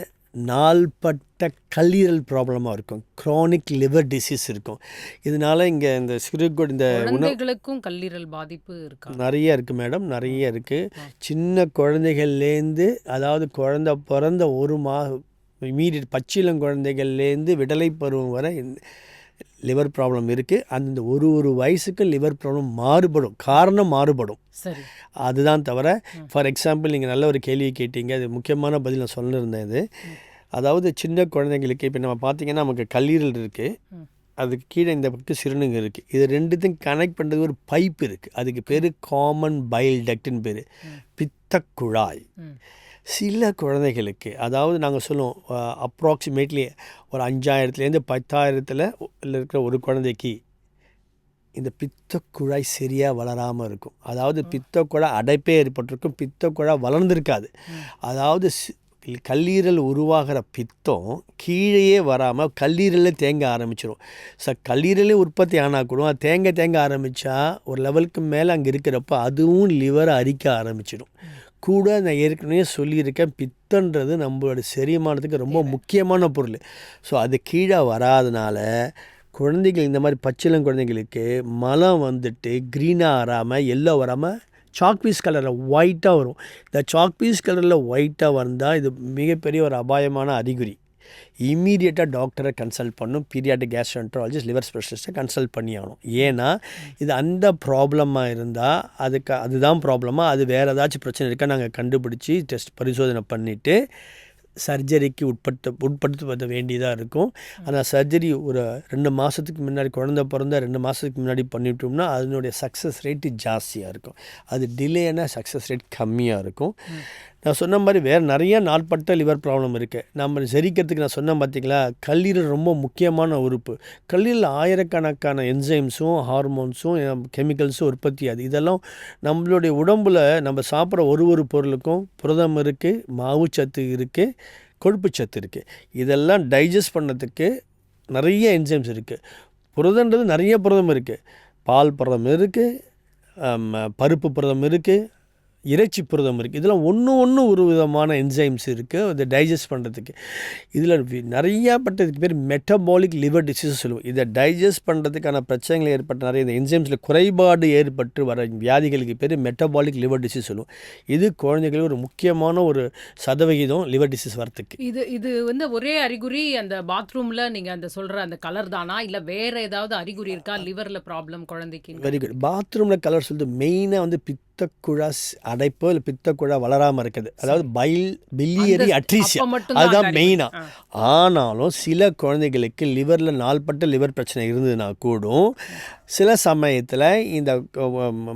நாள்பட்ட கல்லீரல் ப்ராப்ளமாக இருக்கும், க்ரானிக் லிவர் டிசீஸ் இருக்கும். இதனால் இங்கே இந்த சிறுகுடல் இந்த குழந்தைகளுக்கும் கல்லீரல் பாதிப்பு இருக்கா? நிறைய இருக்குது மேடம், நிறைய இருக்குது. சின்ன குழந்தைகள்லேருந்து, அதாவது குழந்தை பிறந்த 1 இமீடியட் பச்சிளம் குழந்தைகள்லேருந்து விடலை பருவம் வரை லிவர் ப்ராப்ளம் இருக்குது. அந்த ஒரு வயசுக்கு லிவர் ப்ராப்ளம் மாறுபடும், காரணம் மாறுபடும். சரி. அதுதான் தவிர, ஃபார் எக்ஸாம்பிள் நீங்கள் நல்ல ஒரு கேள்வியை கேட்டீங்க, அது முக்கியமான பதில் நான் சொல்லியிருந்தேன். இது அதாவது சின்ன குழந்தைங்களுக்கு இப்போ நம்ம பார்த்திங்கன்னா நமக்கு கல்லீரல் இருக்குது, அதுக்கு கீழே இந்த பக்கம் சிறுநீரகம் இருக்குது. இது ரெண்டுத்தையும் கனெக்ட் பண்ணுறது ஒரு பைப் இருக்குது, அதுக்கு பேர் காமன் பைல் டக்ட்னு பேர், பித்தக்குழாய். சில குழந்தைகளுக்கு, அதாவது நாங்கள் சொல்லுவோம் அப்ராக்சிமேட்லி ஒரு 5000-லேருந்து 10,000 இருக்கிற ஒரு குழந்தைக்கு இந்த பித்தக்குழாய் சரியாக வளராமல் இருக்கும். அதாவது பித்தக்குழாய் அடைப்பே ஏற்பட்டிருக்கும், பித்தக்குழாய் வளர்ந்துருக்காது. அதாவது கல்லீரல் உருவாகிற பித்தம் கீழேயே வராமல் கல்லீரலில் தேங்க ஆரம்பிச்சிடும். கல்லீரலே உற்பத்தி ஆனால் கூட அது தேங்க ஆரம்பித்தா ஒரு லெவலுக்கு மேலே அங்கே இருக்கிறப்ப அதுவும் லிவரை அரிக்க ஆரம்பிச்சிடும். கூட நான் ஏற்கனவே சொல்லியிருக்கேன், பித்தன்றது நம்மளோட செரிமானத்துக்கு ரொம்ப முக்கியமான பொருள். ஸோ அது கீழே வராதனால குழந்தைகள், இந்த மாதிரி பச்சிளம் குழந்தைங்களுக்கு மலம் வந்துட்டு க்ரீனாக வராமல் எல்லோ வராமல் சாக்பீஸ் கலரில் ஒயிட்டாக வரும். இந்த சாக்பீஸ் கலரில் ஒயிட்டாக வந்தால் இது மிகப்பெரிய ஒரு அபாயமான அறிகுறி. இம்மீடியட்டாக டாக்டரை கன்சல்ட் பண்ணும், பீடியாட்ரிக் கேஸ்ட்ரோஎன்டராலஜிஸ்ட், லிவர் ஸ்பெஷலிஸ்ட்டை கன்சல்ட் பண்ணி ஆகணும். ஏன்னா இது அந்த ப்ராப்ளமாக இருந்தால் அதுதான் ப்ராப்ளமாக, அது வேறு ஏதாச்சும் பிரச்சனை இருக்கா நாங்கள் கண்டுபிடிச்சி பரிசோதனை பண்ணிவிட்டு சர்ஜரிக்கு உட்படுத்த வேண்டியதாக இருக்கும். ஆனால் சர்ஜரி ஒரு 2 மாதத்துக்கு முன்னாடி, குழந்தை பிறந்த 2 மாதத்துக்கு முன்னாடி பண்ணிவிட்டோம்னா அதனுடைய சக்ஸஸ் ரேட்டு ஜாஸ்தியாக இருக்கும். அது டிலேனா சக்ஸஸ் ரேட் கம்மியாக இருக்கும். நான் சொன்ன மாதிரி வேறு நிறைய நாள்பட்ட லிவர் ப்ராப்ளம் இருக்குது. நம்ம செரிக்கிறதுக்கு நான் சொன்னேன் பார்த்திங்களா, கல்லீரல் ரொம்ப முக்கியமான உறுப்பு. கல்லீரல் ஆயிரக்கணக்கான என்சைம்ஸும் ஹார்மோன்ஸும் கெமிக்கல்ஸும் உற்பத்தி ஆகுது. இதெல்லாம் நம்மளுடைய உடம்பில் நம்ம சாப்பிட்ற ஒரு பொருளுக்கும் புரதம் இருக்குது, மாவுச்சத்து இருக்குது, கொழுப்புச்சத்து இருக்குது. இதெல்லாம் டைஜஸ்ட் பண்ணுறதுக்கு நிறைய என்சைம்ஸ் இருக்குது. புரதன்றது நிறைய புரதம் இருக்குது, பால் புரதம் இருக்குது, பருப்பு புரதம் இருக்குது, இறைச்சி புரதம் இருக்குது. இதெல்லாம் ஒன்று ஒரு விதமான என்சைம்ஸ் இருக்குது இதை டைஜஸ்ட் பண்ணுறதுக்கு. இதில் நிறையாப்பட்டதுக்கு பேர் மெட்டபாலிக் லிவர் டிசீஸ் சொல்லுவோம். இதை டைஜஸ்ட் பண்ணுறதுக்கான பிரச்சனைகள் ஏற்பட்ட நிறைய இந்த என்சைம்ஸில் குறைபாடு ஏற்பட்டு வர வியாதிகளுக்கு பேர் மெட்டபாலிக் லிவர் டிசீஸ் சொல்லுவோம். இது குழந்தைகளுக்கு ஒரு முக்கியமான ஒரு சதவிகிதம் லிவர் டிசீஸ் வரத்துக்கு. இது வந்து ஒரே அறிகுறி அந்த பாத்ரூமில் நீங்கள் அந்த சொல்கிற அந்த கலர் தானா, இல்லை வேறு ஏதாவது அறிகுறி இருக்கா லிவரில் ப்ராப்ளம் குழந்தைக்கு? Very good. பாத்ரூமில் கலர் சொல்லிட்டு மெயினாக வந்து பித்தக்குழா அடைப்போ இல்லை பித்தக்குழா வளராமல் இருக்குது, அதாவது பிலியரி அட்ரீசியா, அதுதான் மெயினாக. ஆனாலும் சில குழந்தைகளுக்கு லிவரில் நாள்பட்ட லிவர் பிரச்சனை இருந்ததுன்னா கூடும் சில சமயத்தில் இந்த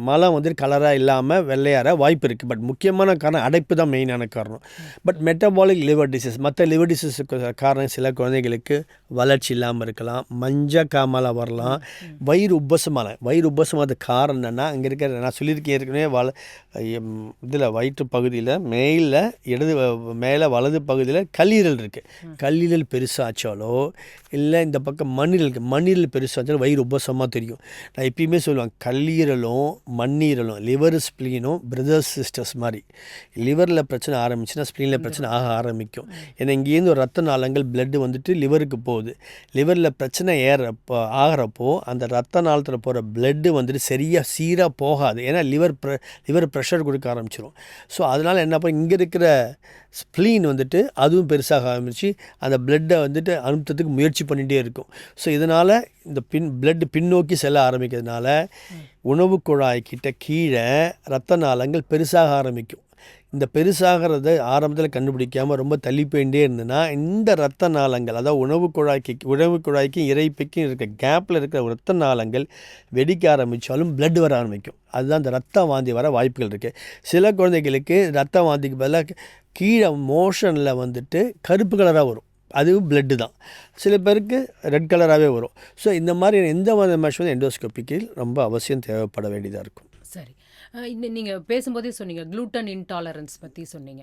மலம் வந்து கலராக இல்லாமல் வெள்ளையார வாய்ப்பு இருக்குது. பட் முக்கியமான காரணம் அடைப்பு தான் மெயினான காரணம். பட் மெட்டபாலிக் லிவர் டிசீஸ், மற்ற லிவர் டிசீஸுக்கு காரணம் சில குழந்தைகளுக்கு வளர்ச்சி இல்லாமல் இருக்கலாம், மஞ்சள் காமால வரலாம், வயிறு உப்பசமான காரணம் என்னென்னா அங்கே இருக்கிற நான் சொல்லியிருக்கேன் ஏற்கனவே இதில் வயிற்று பகுதியில் மேலே வலது பகுதியில் கல்லீரல் இருக்குது. கல்லீரல் பெருசாச்சாலோ இல்லை இந்த பக்கம் மண்ணீரல் பெருசாச்சாலும் வயிறு உப்பசமாக தெரியும். நான் எப்பயுமே சொல்லுவேன், கல்லீரலும் மண்ணீரலும் லிவர் ஸ்ப்ளீனும் பிரதர்ஸ் சிஸ்டர்ஸ் மாதிரி. லிவரில் பிரச்சனை ஆரம்பிச்சுன்னா ஸ்ப்ளீனில் பிரச்சனை ஆக ஆரம்பிக்கும். ஏன்னா இங்கேருந்து ஒரு ரத்த நாளங்கள் பிளட்டு வந்துட்டு லிவருக்கு போகுது. லிவரில் பிரச்சனை ஆகிறப்போ அந்த ரத்த நாளத்தில் போகிற பிளட்டு வந்துட்டு சீராக போகாது. ஏன்னா லிவர் ப்ரெஷர் கொடுக்க ஆரம்பிச்சிடும். ஸோ அதனால் என்ன பண்ண இங்கே இருக்கிற ஸ்ப்ளீன் வந்துட்டு அதுவும் பெருசாக ஆரம்பிச்சு அந்த பிளட்டை வந்துட்டு அனுப்புறதுக்கு முயற்சி பண்ணிகிட்டே இருக்கும். ஸோ இதனால் இந்த பிளட்டு பின்னோக்கி செல்ல ஆரம்பிக்கிறதுனால உணவு குழாய்கிட்ட கீழே ரத்த நாளங்கள் பெருசாக ஆரம்பிக்கும். இந்த பெருசாகிறத ஆரம்பத்தில் கண்டுபிடிக்காமல் ரொம்ப தள்ளி போயிட்டே இருந்ததுன்னா இந்த ரத்த நாளங்கள், அதாவது உணவு குழாய்க்கும் இறைப்பைக்கும் இருக்க கேப்பில் இருக்கிற ரத்த நாளங்கள் வெடிக்க ஆரம்பித்தாலும் பிளட் வர ஆரம்பிக்கும். அதுதான் இந்த ரத்த வாந்தி வர வாய்ப்புகள் இருக்குது. சில குழந்தைகளுக்கு ரத்த வாந்திக்கு பதிலாக கீழே மோஷனில் வந்துட்டு கருப்பு கலராக வரும், அதுவும் பிளட்டு தான். சில பேருக்கு ரெட் கலராகவே வரும். ஸோ இந்த மாதிரி எந்த மாதிரி மேஷ் எண்டோஸ்கோபிக்கு ரொம்ப அவசியம் தேவைப்பட வேண்டியதாக இருக்கும். சரி, நீங்கள் பேசும்போதே சொன்னீங்க க்ளூட்டன் இன்டாலரன்ஸ் பற்றி சொன்னீங்க.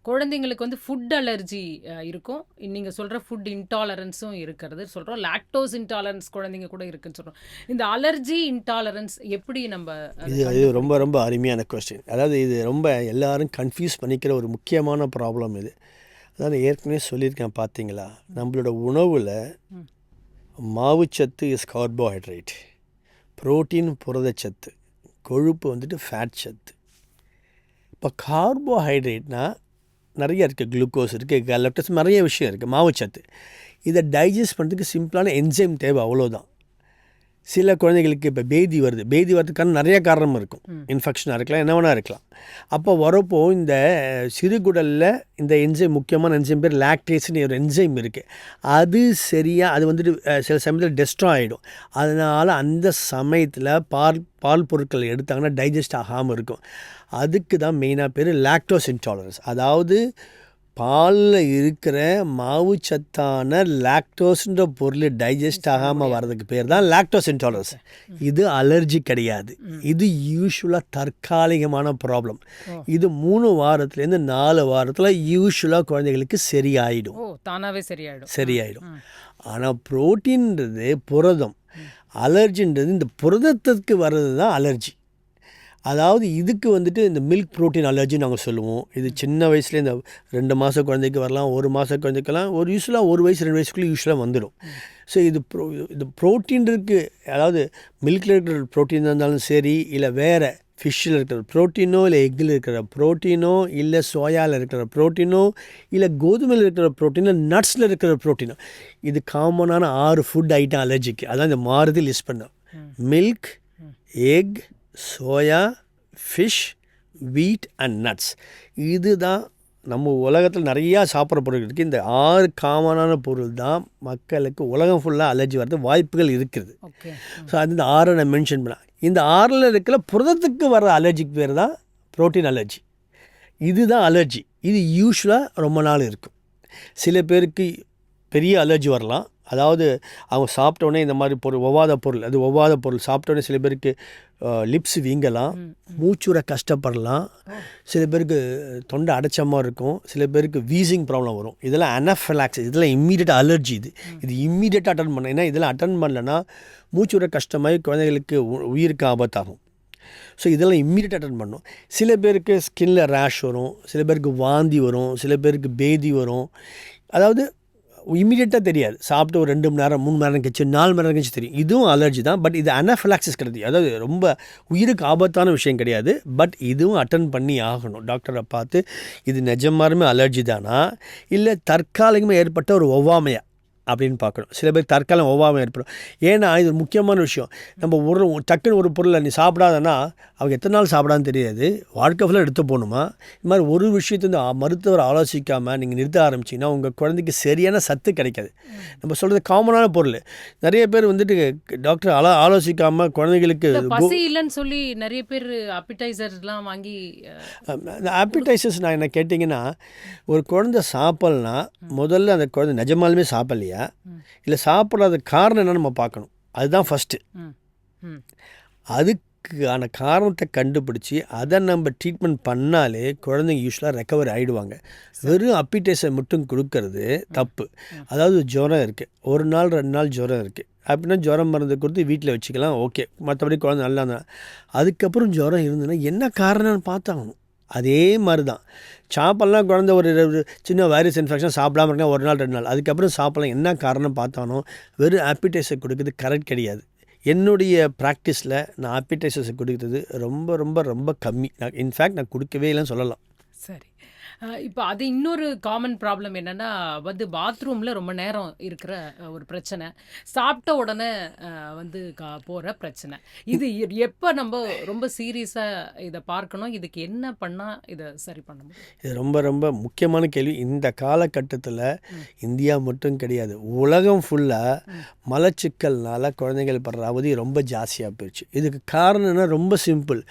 குழந்தைங்களுக்கு வந்து ஃபுட் அலர்ஜி இருக்கும், நீங்கள் சொல்கிற ஃபுட் இன்டாலரன்ஸும் இருக்கிறது சொல்கிறோம், லாக்டோஸ் இன்டாலரன்ஸ் குழந்தைங்க கூட இருக்குன்னு சொல்கிறோம். இந்த அலர்ஜி இன்டாலரன்ஸ் எப்படி நம்ம இது ரொம்ப ரொம்ப அருமையான கொஸ்டின். அதாவது இது ரொம்ப எல்லாரும் கன்ஃபியூஸ் பண்ணிக்கிற ஒரு முக்கியமான ப்ராப்ளம் இது. அதாவது ஏற்கனவே சொல்லியிருக்கேன் பார்த்தீங்களா, நம்மளோட உணவில் மாவுச்சத்து இஸ் கார்போஹைட்ரேட், புரோட்டீன் புரதச்சத்து, கொழுப்பு வந்துட்டு ஃபேட் சத்து. இப்போ கார்போஹைட்ரேட்னால் நிறைய இருக்குது, குளுக்கோஸ் இருக்குது, லெப்டஸ், நிறைய விஷயம் இருக்குது. மாவுச்சத்து இதை டைஜஸ்ட் பண்ணுறதுக்கு சிம்பிளான என்சைம் தேவை, அவ்வளோதான். சில குழந்தைகளுக்கு இப்போ பேதி வரதுக்கான நிறைய காரணம் இருக்கும். இன்ஃபெக்ஷனாக இருக்கலாம், என்ன வேணா இருக்கலாம். அப்போ வரப்போ இந்த சிறுகுடலில் இந்த என்சைம், முக்கியமான என்சைம் பேர் லாக்டேஸ்னு ஒரு என்சைம் இருக்குது. அது வந்துட்டு சில சமயத்தில் டெஸ்ட்ராய் ஆகிடும். அதனால் அந்த சமயத்தில் பால் பொருட்கள் எடுத்தாங்கன்னா டைஜஸ்ட் ஆகாமல் இருக்கும். அதுக்கு தான் மெயினாக பேர் லாக்டோஸ் இன்டாலரன்ஸ். அதாவது பாலில் இருக்கிற மாவு சத்தான லாக்டோஸ்ன்ற பொருள் டைஜஸ்ட் ஆகாமல் வர்றதுக்கு பேர் தான் லாக்டோஸ் இன்டாலரன்ஸ். இது அலர்ஜி கிடையாது, இது யூஸ்வலாக தற்காலிகமான ப்ராப்ளம். இது 3 வாரத்துலேருந்து 4 வாரத்தில் யூஸ்வலாக குழந்தைகளுக்கு சரியாயிடும். ஆனால் புரோட்டீன்றது புரதம், அலர்ஜின்றது இந்த புரதத்துக்கு வர்றது தான் அலர்ஜி. அதாவது இதுக்கு வந்துட்டு இந்த மில்க் ப்ரோட்டீன் அலர்ஜி நாங்கள் சொல்லுவோம். இது சின்ன வயசுலேயே இந்த 2 மாத குழந்தைக்கு வரலாம், 1 மாத குழந்தைக்கெல்லாம் யூஸ்வலாக 1 வயசு 2 வயசுக்குள்ளே யூஸ்வலாக வந்துடும். ஸோ இது ப்ரோட்டீன் இருக்குது. அதாவது மில்கில் இருக்கிற ப்ரோட்டீன் இருந்தாலும் சரி, இல்லை வேறு ஃபிஷ்ஷில் இருக்கிற ப்ரோட்டீனோ, இல்லை எக்கில் இருக்கிற ப்ரோட்டீனோ, இல்லை சோயாவில் இருக்கிற ப்ரோட்டீனோ, இல்லை கோதுமையில் இருக்கிற ப்ரோட்டீனோ, நட்ஸில் இருக்கிற ப்ரோட்டீனோ, இது காமனான 6 ஃபுட் ஐட்டம் அலர்ஜிக்கு. அதான் இந்த மாறுதி லிஸ்ட் பண்ணோம். மில்க், எக், சோயா, ஃபிஷ், வீட் அண்ட் நட்ஸ். இதுதான் நம்ம உலகத்தில் நிறையா சாப்பிட்ற பொருள் இருக்குது. இந்த 6 காமனான பொருள் தான் மக்களுக்கு உலகம் ஃபுல்லாக அலர்ஜி வரது வாய்ப்புகள் இருக்குது. ஸோ அது இந்த 6 நான் மென்ஷன் பண்ணேன். இந்த 6ல் இருக்கிற புரதத்துக்கு வர அலர்ஜிக்கு பேர் தான் ப்ரோட்டீன் அலர்ஜி. இதுதான் அலர்ஜி. இது யூஸ்வலாக ரொம்ப நாள் இருக்கும். சில பேருக்கு பெரிய அலர்ஜி வரலாம். அதாவது அவங்க சாப்பிட்டோன்னே இந்த மாதிரி ஒவ்வாத பொருள் சாப்பிட்டோன்னே சில பேருக்கு லிப்ஸ் வீங்கலாம், மூச்சுர கஷ்டப்படலாம், சில பேருக்கு தொண்டை அடைச்ச மாதிரி இருக்கும், சில பேருக்கு வீசிங் ப்ராப்ளம் வரும். இதெல்லாம் அனஃபிலாக்சிஸ், இதெல்லாம் இம்மீடியட்டாக அலர்ஜி. இது இம்மீடியட்டாக அட்டன் பண்ண. ஏன்னா இதெல்லாம் அட்டன் பண்ணலைன்னா மூச்சுர கஷ்டமாகி குழந்தைகளுக்கு உயிருக்கு ஆபத்தாகும். ஸோ இதெல்லாம் இம்மீடியட்டாக அட்டன் பண்ணணும். சில பேருக்கு ஸ்கின்ல ரேஷ் வரும், சில பேருக்கு வாந்தி வரும், சில பேருக்கு பேதி வரும். அதாவது இம்மீடியட்டாக தெரியாது. சாப்பிட்டு ஒரு 2 மணி நேரம் 3 மணி நேரம் கழிச்சு 4 மணி நேரம் கழிச்சு தெரியும். இதுவும் அலர்ஜி தான். பட் இது அனஃபிலாக்சிஸ் கிடையாது. அதாவது ரொம்ப உயிருக்கு ஆபத்தான விஷயம் கிடையாது. பட் இதுவும் அட்டன் பண்ணி ஆகணும். டாக்டரை பார்த்து இது நிஜமாலுமே அலர்ஜி தானா இல்லை தற்காலிகமாக ஏற்பட்ட ஒரு ஒவ்வாமையா அப்படின்னு பார்க்கணும். சில பேர் தற்காலம் ஒவ்வாமை ஏற்படும். ஏன்னா இது ஒரு முக்கியமான விஷயம். நம்ம டக்குன்னு ஒரு பொருளை நீ சாப்பிடாதன்னா அவங்க எத்தனை நாள் சாப்பிடான்னு தெரியாது. வாழ்க்கை ஃபுல்லாக எடுத்து போகணுமா? இது மாதிரி ஒரு விஷயத்தை வந்து மருத்துவர் ஆலோசிக்காமல் நீங்கள் நிறுத்த ஆரம்பிச்சிங்கன்னா உங்கள் குழந்தைக்கு சரியான சத்து கிடைக்காது. நம்ம சொல்கிறது காமனான பொருள். நிறைய பேர் வந்துட்டு டாக்டர் ஆலோசிக்காமல் குழந்தைகளுக்கு பசி இல்லைன்னு சொல்லி நிறைய பேர் அப்பிடைசர்லாம் வாங்கி இந்த ஆப்பிடைசர்ஸ் நான் என்ன கேட்டிங்கன்னா, ஒரு குழந்தை சாப்பிட்லனா முதல்ல அந்த குழந்தை நிஜமாலுமே சாப்பிட்லையா இல்லை சாப்பிடாத காரணம் என்னன்னு நம்ம பார்க்கணும். அதுதான் ஃபஸ்ட்டு. அதுக்கான காரணத்தை கண்டுபிடிச்சி அதை நம்ம ட்ரீட்மெண்ட் பண்ணாலே குழந்தைங்க யூஸ்வலாக ரெக்கவர் ஆகிடுவாங்க. வெறும் அப்பிடைசர் மட்டும் கொடுக்கறது தப்பு. அதாவது ஜுரம் இருக்குது, 1 நாள் 2 நாள் ஜுரம் இருக்குது அப்படின்னா ஜுரம் மருந்து கொடுத்து வீட்டில் வச்சுக்கலாம், ஓகே. மற்றபடி குழந்தை நல்லா தான். அதுக்கப்புறம் ஜுரம் இருந்ததுன்னா என்ன காரணம்னு பார்த்தாகணும். அதே மாதிரி தான் சாப்பிட்லாம். குழந்தை ஒரு சின்ன வைரஸ் இன்ஃபெக்ஷன் சாப்பிடாம இருக்கா 1 நாள் 2 நாள், அதுக்கப்புறம் சாப்பிட்லாம். என்ன காரணம் பார்த்தானோ வெறும் ஆப்பிடைசர் கொடுக்குறது கரெக்ட் கிடையாது. என்னுடைய ப்ராக்டிஸில் நான் ஆப்பிடைசர்ஸ் கொடுக்குறது ரொம்ப ரொம்ப ரொம்ப கம்மி. இன்ஃபேக்ட் நான் கொடுக்கவே இல்லைன்னு சொல்லலாம். சரி. இப்போ அது இன்னொரு காமன் ப்ராப்ளம் என்னென்னா வந்து பாத்ரூமில் ரொம்ப நேரம் இருக்கிற ஒரு பிரச்சனை, சாப்பிட்ட உடனே வந்து போகிற பிரச்சனை. இது எப்போ நம்ம ரொம்ப சீரியஸாக இதை பார்க்கணும்? இதுக்கு என்ன பண்ணால் இதை சரி பண்ண முடியும்? இது ரொம்ப ரொம்ப முக்கியமான கேள்வி. இந்த காலகட்டத்தில் இந்தியா மட்டும் கிடையாது, உலகம் ஃபுல்லாக மலச்சிக்கல்னால குழந்தைகள் படுற அவதி ரொம்ப ஜாஸ்தியாக போயிடுச்சு. இதுக்கு காரணம்னா ரொம்ப சிம்பிள்.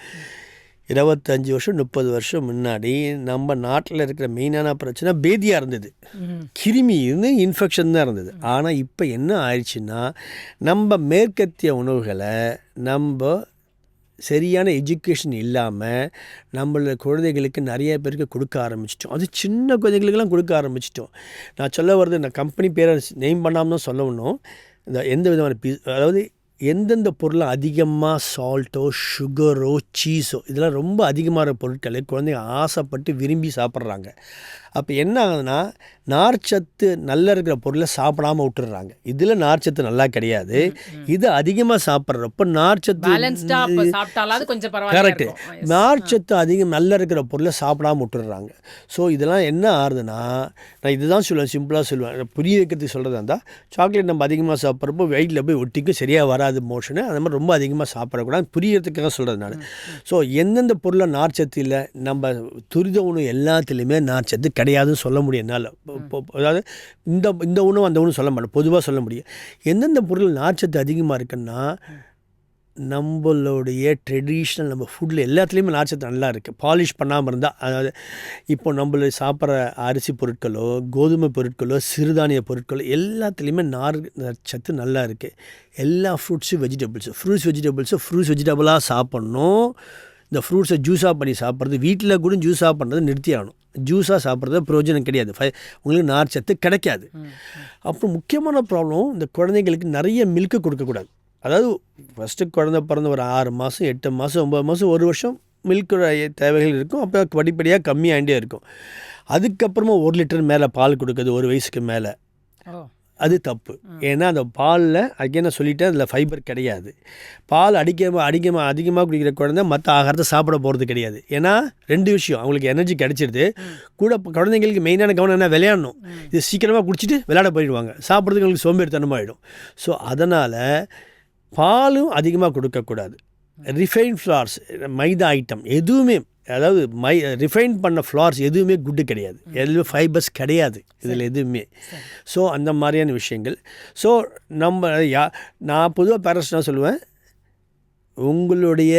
25 வருஷம் 30 வருஷம் முன்னாடி நம்ம நாட்டில் இருக்கிற மெயினான பிரச்சனை பேதியாக இருந்தது, கிருமி இருந்து இன்ஃபெக்ஷன் தான் இருந்தது. ஆனால் இப்போ என்ன ஆயிடுச்சுன்னா நம்ம மேற்கத்திய உணவுகளை நம்ம சரியான எஜுகேஷன் இல்லாமல் நம்மளோட குழந்தைகளுக்கு நிறைய பேருக்கு கொடுக்க ஆரம்பிச்சிட்டோம். அது சின்ன குழந்தைகளுக்கெல்லாம் கொடுக்க ஆரம்பிச்சிட்டோம். நான் சொல்ல வர்றது இந்த கம்பெனி பேரை நெய்ம் பண்ணாமல் தான் சொல்லணும். இந்த எந்த விதமான அதாவது எந்தெந்த பொருளை அதிகமாக சால்ட்டோ சுகரோ சீஸோ இதெல்லாம் ரொம்ப அதிகமான பொருட்களை குழந்தைங்க ஆசைப்பட்டு விரும்பி சாப்பிட்றாங்க. அப்போ என்ன ஆகுதுன்னா நார்ச்சத்து நல்லா இருக்கிற பொருளை சாப்பிடாமல் விட்டுடுறாங்க. இதில் நார்ச்சத்து நல்லா கிடையாது. இது அதிகமாக சாப்பிட்றப்ப நார்ச்சத்து கரெக்டு, நார்ச்சத்து அதிகம் நல்லா இருக்கிற பொருளை சாப்பிடாம விட்டுடுறாங்க. ஸோ இதெல்லாம் என்ன ஆகுதுன்னா, நான் இதுதான் சொல்லுவேன், சிம்பிளாக சொல்லுவேன், புரிய வைக்கிறதுக்கு சொல்கிறதா இருந்தால், சாக்லேட் நம்ம அதிகமாக சாப்பிட்றப்போ வெயிட்டில் போய் ஒட்டிக்கும், சரியாக வராது மோஷனு. அது மாதிரி ரொம்ப அதிகமாக சாப்பிடக்கூடாது, புரியறதுக்காக சொல்கிறது நான். ஸோ எந்தெந்த பொருளை நார்ச்சத்து இல்லை, நம்ம துரித உணவு எல்லாத்துலேயுமே நார்ச்சத்து கிடையாதுன்னு சொல்ல முடியும் என்னால். அதாவது இந்த உணவு அந்த உணவு சொல்ல மாட்டேன், பொதுவாக சொல்ல முடியும். எந்தெந்த பொருள் நார்ச்சத்து அதிகமாக இருக்குன்னா நம்மளுடைய ட்ரெடிஷ்னல் நம்ம ஃபுட்டில் எல்லாத்துலேயுமே நார்ச்சத்து நல்லா இருக்குது, பாலிஷ் பண்ணாமல் இருந்தால். அதாவது இப்போ நம்மள சாப்பிட்ற அரிசி பொருட்களோ கோதுமை பொருட்களோ சிறுதானிய பொருட்களோ எல்லாத்துலேயுமே நார்ச்சத்து நல்லா இருக்குது. எல்லா ஃப்ரூட்ஸும் ஃப்ரூட்ஸ் வெஜிடபிளாக சாப்பிட்ணும். இந்த ஃப்ரூட்ஸை ஜூஸாக பண்ணி சாப்பிட்றது, வீட்டில் கூட ஜூஸாக பண்ணுறது நிறுத்தி ஆகணும். ஜூஸாக சாப்பிட்றது பிரயோஜனம் கிடையாது, உங்களுக்கு நார்ச்சத்து கிடைக்காது. அப்புறம் முக்கியமான ப்ராப்ளம், இந்த குழந்தைங்களுக்கு நிறைய மில்க்கு கொடுக்கக்கூடாது. அதாவது ஃபஸ்ட்டு குழந்தை பிறந்த ஒரு 6 மாதம் 8 மாதம் 9 மாதம் 1 வருஷம் மில்க்கு தேவைகள் இருக்கும். அப்போ படிப்படியாக கம்மியாகிட்டே இருக்கும். அதுக்கப்புறமா 1 லிட்டர் மேலே பால் கொடுக்குறது 1 வயசுக்கு மேலே, அது தப்பு. ஏன்னா அந்த பாலில் அங்கே நான் சொல்லிட்டேன், அதில் ஃபைபர் கிடையாது. பால் அதிகமாக குடிக்கிற குழந்தை மற்ற ஆகாரத்தை சாப்பிட போகிறது கிடையாது. ஏன்னா 2 விஷயம், அவங்களுக்கு எனர்ஜி கிடைச்சிடுது, கூட குழந்தைங்களுக்கு மெயினான கவனம் என்ன, விளையாடணும். இது சீக்கிரமாக குடிச்சிட்டு விளையாட போயிடுவாங்க, சாப்பிட்றதுக்கு அவங்களுக்கு சோம்பேறித்தனமாகிடும். ஸோ அதனால் பாலும் அதிகமாக கொடுக்கக்கூடாது. ரிஃபைன் ஃப்ளார்ஸ், மைதா ஐட்டம் எதுவுமே, அதாவது ரிஃபைன் பண்ண ஃப்ளார்ஸ் எதுவுமே குட்டு கிடையாது, எதுவுமே ஃபைபர்ஸ் கிடையாது இதில் எதுவுமே. ஸோ அந்த மாதிரியான விஷயங்கள். ஸோ நான் பொதுவாக பேரண்ட்ஸ் சொல்லுவேன், உங்களுடைய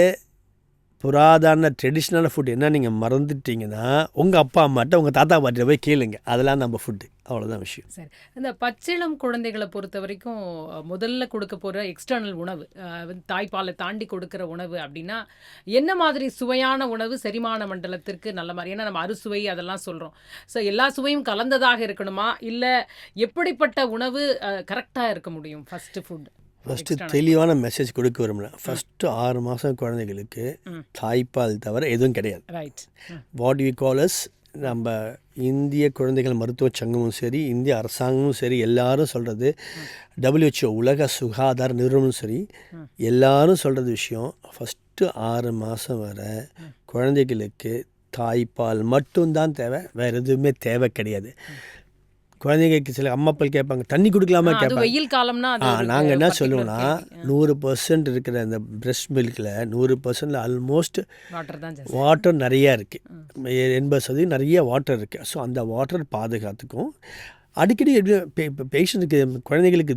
புராதன ட்ரெடிஷ்னலான ஃபுட் என்ன நீங்கள் மறந்துட்டீங்கன்னா உங்கள் அப்பா அம்மாட்ட உங்கள் தாத்தா பாட்டியில் போய் கேளுங்க, அதெல்லாம் நம்ம ஃபுட்டு, அவ்வளோதான் விஷயம். சரி, இந்த பச்சிளம் குழந்தைகளை பொறுத்த வரைக்கும் முதல்ல கொடுக்க போகிற எக்ஸ்டர்னல் உணவு, தாய்ப்பாலை தாண்டி கொடுக்குற உணவு அப்படின்னா என்ன மாதிரி சுவையான உணவு செரிமான மண்டலத்திற்கு நல்ல மாதிரி? ஏன்னா நம்ம அறுசுவை அதெல்லாம் சொல்கிறோம். ஸோ எல்லா சுவையும் கலந்ததாக இருக்கணுமா, இல்லை எப்படிப்பட்ட உணவு கரெக்டாக இருக்க முடியும் ஃபஸ்ட்டு ஃபுட்? ஃபஸ்ட்டு எக்ஸ்ட்ரா தெளிவான மெசேஜ் கொடுக்க விரும்புகிறேன். ஃபஸ்ட்டு 6 மாதம் குழந்தைகளுக்கு தாய்ப்பால் தவிர எதுவும் கிடையாது. Right. What we call as நம்ம இந்திய குழந்தைகள் மருத்துவ சங்கமும் சரி, இந்திய அரசாங்கமும் சரி, எல்லாரும் சொல்கிறது, WHO உலக சுகாதார நிறுவனமும் சரி, எல்லாரும் சொல்கிறது விஷயம், ஃபஸ்ட்டு 6 மாதம் வரை குழந்தைகளுக்கு தாய்ப்பால் மட்டும்தான் தேவை, வேறு எதுவுமே தேவை கிடையாது. குழந்தைங்களுக்கு சில அம்மாப்பால் கேட்பாங்க, தண்ணி கொடுக்கலாமா அது கேட்பாங்க. வெயில் காலம்னா அது ஒரு நாங்கள் என்ன particular சொல்லுவோம்னா, கேள்வி. 100% இருக்கிற அந்த பிரஸ்ட் மில்கில் 100% ஆல்மோஸ்ட் வாட்டர் தான் ஜாஸ்தி. வாட்டர் நிறையா இருக்குது. 80% நிறைய வாட்டர் இருக்குது. ஸோ அந்த வாட்டர் பாதுகாத்துக்கும் அடிக்கடி இப்போ பேஷண்ட்டுக்கு குழந்தைங்களுக்கு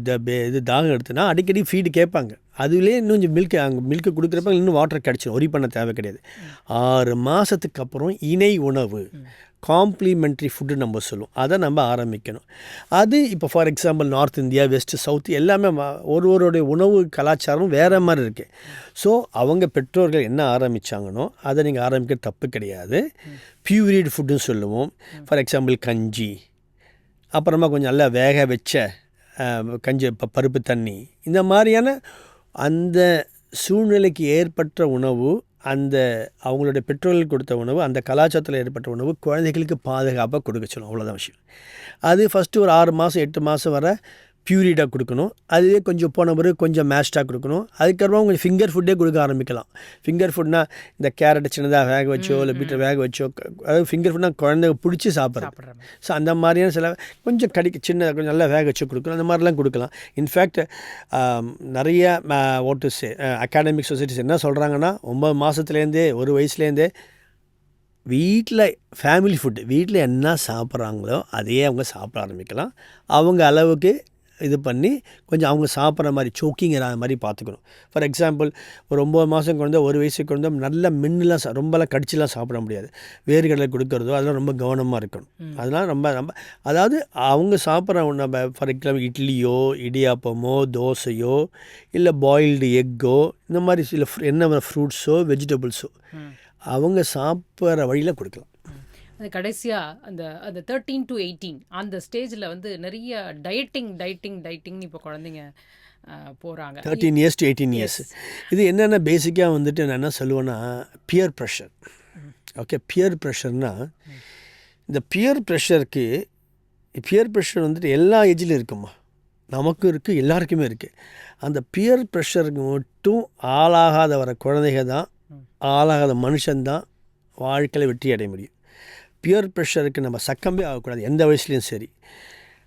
இது தாகம் எடுத்துனா அடிக்கடி ஃபீடு கேட்பாங்க. அதுலேயே இன்னும் கொஞ்சம் மில்க்கு கொடுக்குறப்ப இன்னும் வாட்டர் கிடச்சிடும், ஒரி பண்ண தேவை கிடையாது. 6 மாதத்துக்கு அப்புறம் இணை உணவு, காம்ப்ளிமெண்ட்ரி ஃபுட்டு நம்ம சொல்லுவோம், அதை நம்ம ஆரம்பிக்கணும். அது இப்போ for example north India, west, south எல்லாமே ஒருவருடைய உணவு கலாச்சாரம் வேறு மாதிரி இருக்குது. ஸோ அவங்க பெற்றோர்கள் என்ன ஆரம்பித்தாங்கன்னோ அதை நீங்கள் ஆரம்பிக்க தப்பு கிடையாது. பியூரிட் ஃபுட்டுன்னு சொல்லுவோம். ஃபார் எக்ஸாம்பிள் கஞ்சி, அப்புறமா கொஞ்சம் நல்லா வேக வச்ச கஞ்சி, பருப்பு தண்ணி, இந்த மாதிரியான அந்த சூழ்நிலைக்கு ஏற்பட்ட உணவு, அந்த அவங்களுடைய பெற்றோர்கள் கொடுத்த உணவு, அந்த கலாச்சாரத்தில் ஏற்பட்ட உணவு குழந்தைகளுக்கு பாதுகாப்பாக கொடுக்க சொல்லணும். அவ்வளோதான் விஷயம். அது ஃபஸ்ட்டு ஒரு 6 மாதம் 8 மாதம் வர பியூரிடாக கொடுக்கணும். அதுவே கொஞ்சம் போன பிறகு கொஞ்சம் மேஷ்டாக கொடுக்கணும். அதுக்கப்புறமா கொஞ்சம் ஃபிங்கர் ஃபுட்டே கொடுக்க ஆரம்பிக்கலாம். ஃபிங்கர் ஃபுட்னால் இந்த கேரட்டை சின்னதாக வேக வச்சோ இல்லை பீட்டர் வேக வச்சோ, அதாவது ஃபிங்கர் ஃபுட்னால் குழந்தைங்க பிடிச்சி சாப்பிட்றது. ஸோ அந்த மாதிரியான சில கொஞ்சம் கொஞ்சம் நல்லா வேக வச்சு கொடுக்கணும். அந்த மாதிரிலாம் கொடுக்கலாம். இன்ஃபேக்ட் நிறைய ஓட்டுஸ் அகாடமிக் சொசைட்டிஸ் என்ன சொல்கிறாங்கன்னா, 9 மாதத்துலேருந்தே 1 வயசுலேருந்தே வீட்டில் ஃபேமிலி ஃபுட்டு, வீட்டில் என்ன சாப்பிட்றாங்களோ அதையே அவங்க சாப்பிட ஆரம்பிக்கலாம். அவங்க அளவுக்கு இது பண்ணி கொஞ்சம் அவங்க சாப்பிட்ற மாதிரி சோக்கிங் இல்லாத மாதிரி பார்த்துக்கணும். ஃபார் எக்ஸாம்பிள் ஒரு 9 மாதம் குழந்தை, 1 வயசுக்கு குழந்தை நல்லா மின்னெலாம் ரொம்பலாம் கடிச்சிலாம் சாப்பிட முடியாது. வேர்கடலை கொடுக்கறதோ அதெல்லாம் ரொம்ப கவனமாக இருக்கணும். அதெல்லாம் ரொம்ப அதாவது அவங்க சாப்பிட்ற நம்ம ஃபார் எக்ஸாம்பிள் இட்லியோ, இடியாப்பமோ, தோசையோ, இல்லை பாயில்டு எக்கோ, இந்த மாதிரி சில என்ன ஃப்ரூட்ஸோ, வெஜிடபிள்ஸோ அவங்க சாப்பிட்ற வழியில் கொடுக்கலாம். அது கடைசியாக அந்த 13 to 18 அந்த ஸ்டேஜில் வந்து நிறைய டயட்டிங்னு இப்போ குழந்தைங்க போகிறாங்க. 13 years to 18 years. இது என்னென்ன பேசிக்காக வந்துட்டு நான் என்ன சொல்லுவேன்னா, பியர் ப்ரெஷர். ஓகே, பியர் ப்ரெஷர்னால் இந்த பியர் ப்ரெஷர் வந்துட்டு எல்லா ஏஜ்லையும் இருக்குமா, நமக்கும் இருக்குது, எல்லாருக்குமே இருக்குது. அந்த பியர் ப்ரெஷருக்கு மட்டும் ஆளாகாத வர குழந்தைங்க தான், ஆளாகாத மனுஷன்தான் வாழ்க்கையில் வெற்றி அடைய முடியும். பியர் ப்ரெஷருக்கு நம்ம சக்கம்பே ஆகக்கூடாது எந்த வயசுலேயும் சரி.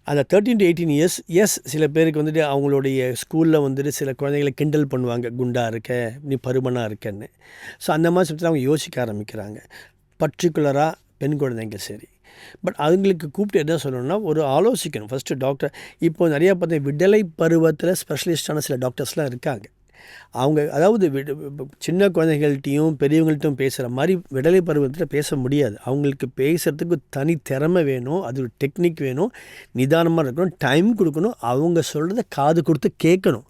அந்த 13 to 18 years, எஸ் சில பேருக்கு வந்துட்டு அவங்களுடைய ஸ்கூலில் வந்துட்டு சில குழந்தைகளை கிண்டல் பண்ணுவாங்க, குண்டா இருக்க, நீ பருமனாக இருக்கன்னு. ஸோ அந்த மாதிரி சமயத்தில் அவங்க யோசிக்க ஆரம்பிக்கிறாங்க, பர்டிகுலராக பெண் குழந்தைங்க சரி. பட் அவங்களுக்கு கூப்பிட்டு என்ன சொல்லணும்னா, ஒரு ஆலோசிக்கணும் ஃபஸ்ட்டு டாக்டர். இப்போது நிறையா பார்த்தா விடலை பருவத்தில் ஸ்பெஷலிஸ்டான சில டாக்டர்ஸ்லாம் இருக்காங்க. அவங்க அதாவது சின்ன குழந்தைகள்கிட்டையும் பெரியவங்கள்ட்டையும் பேசுகிற மாதிரி விடலை பருவத்தில் பேச முடியாது. அவங்களுக்கு பேசுகிறதுக்கு தனி திறமை வேணும், அது ஒரு டெக்னிக் வேணும், நிதானமாக இருக்கணும், டைம் கொடுக்கணும், அவங்க சொல்கிறத காது கொடுத்து கேட்கணும்.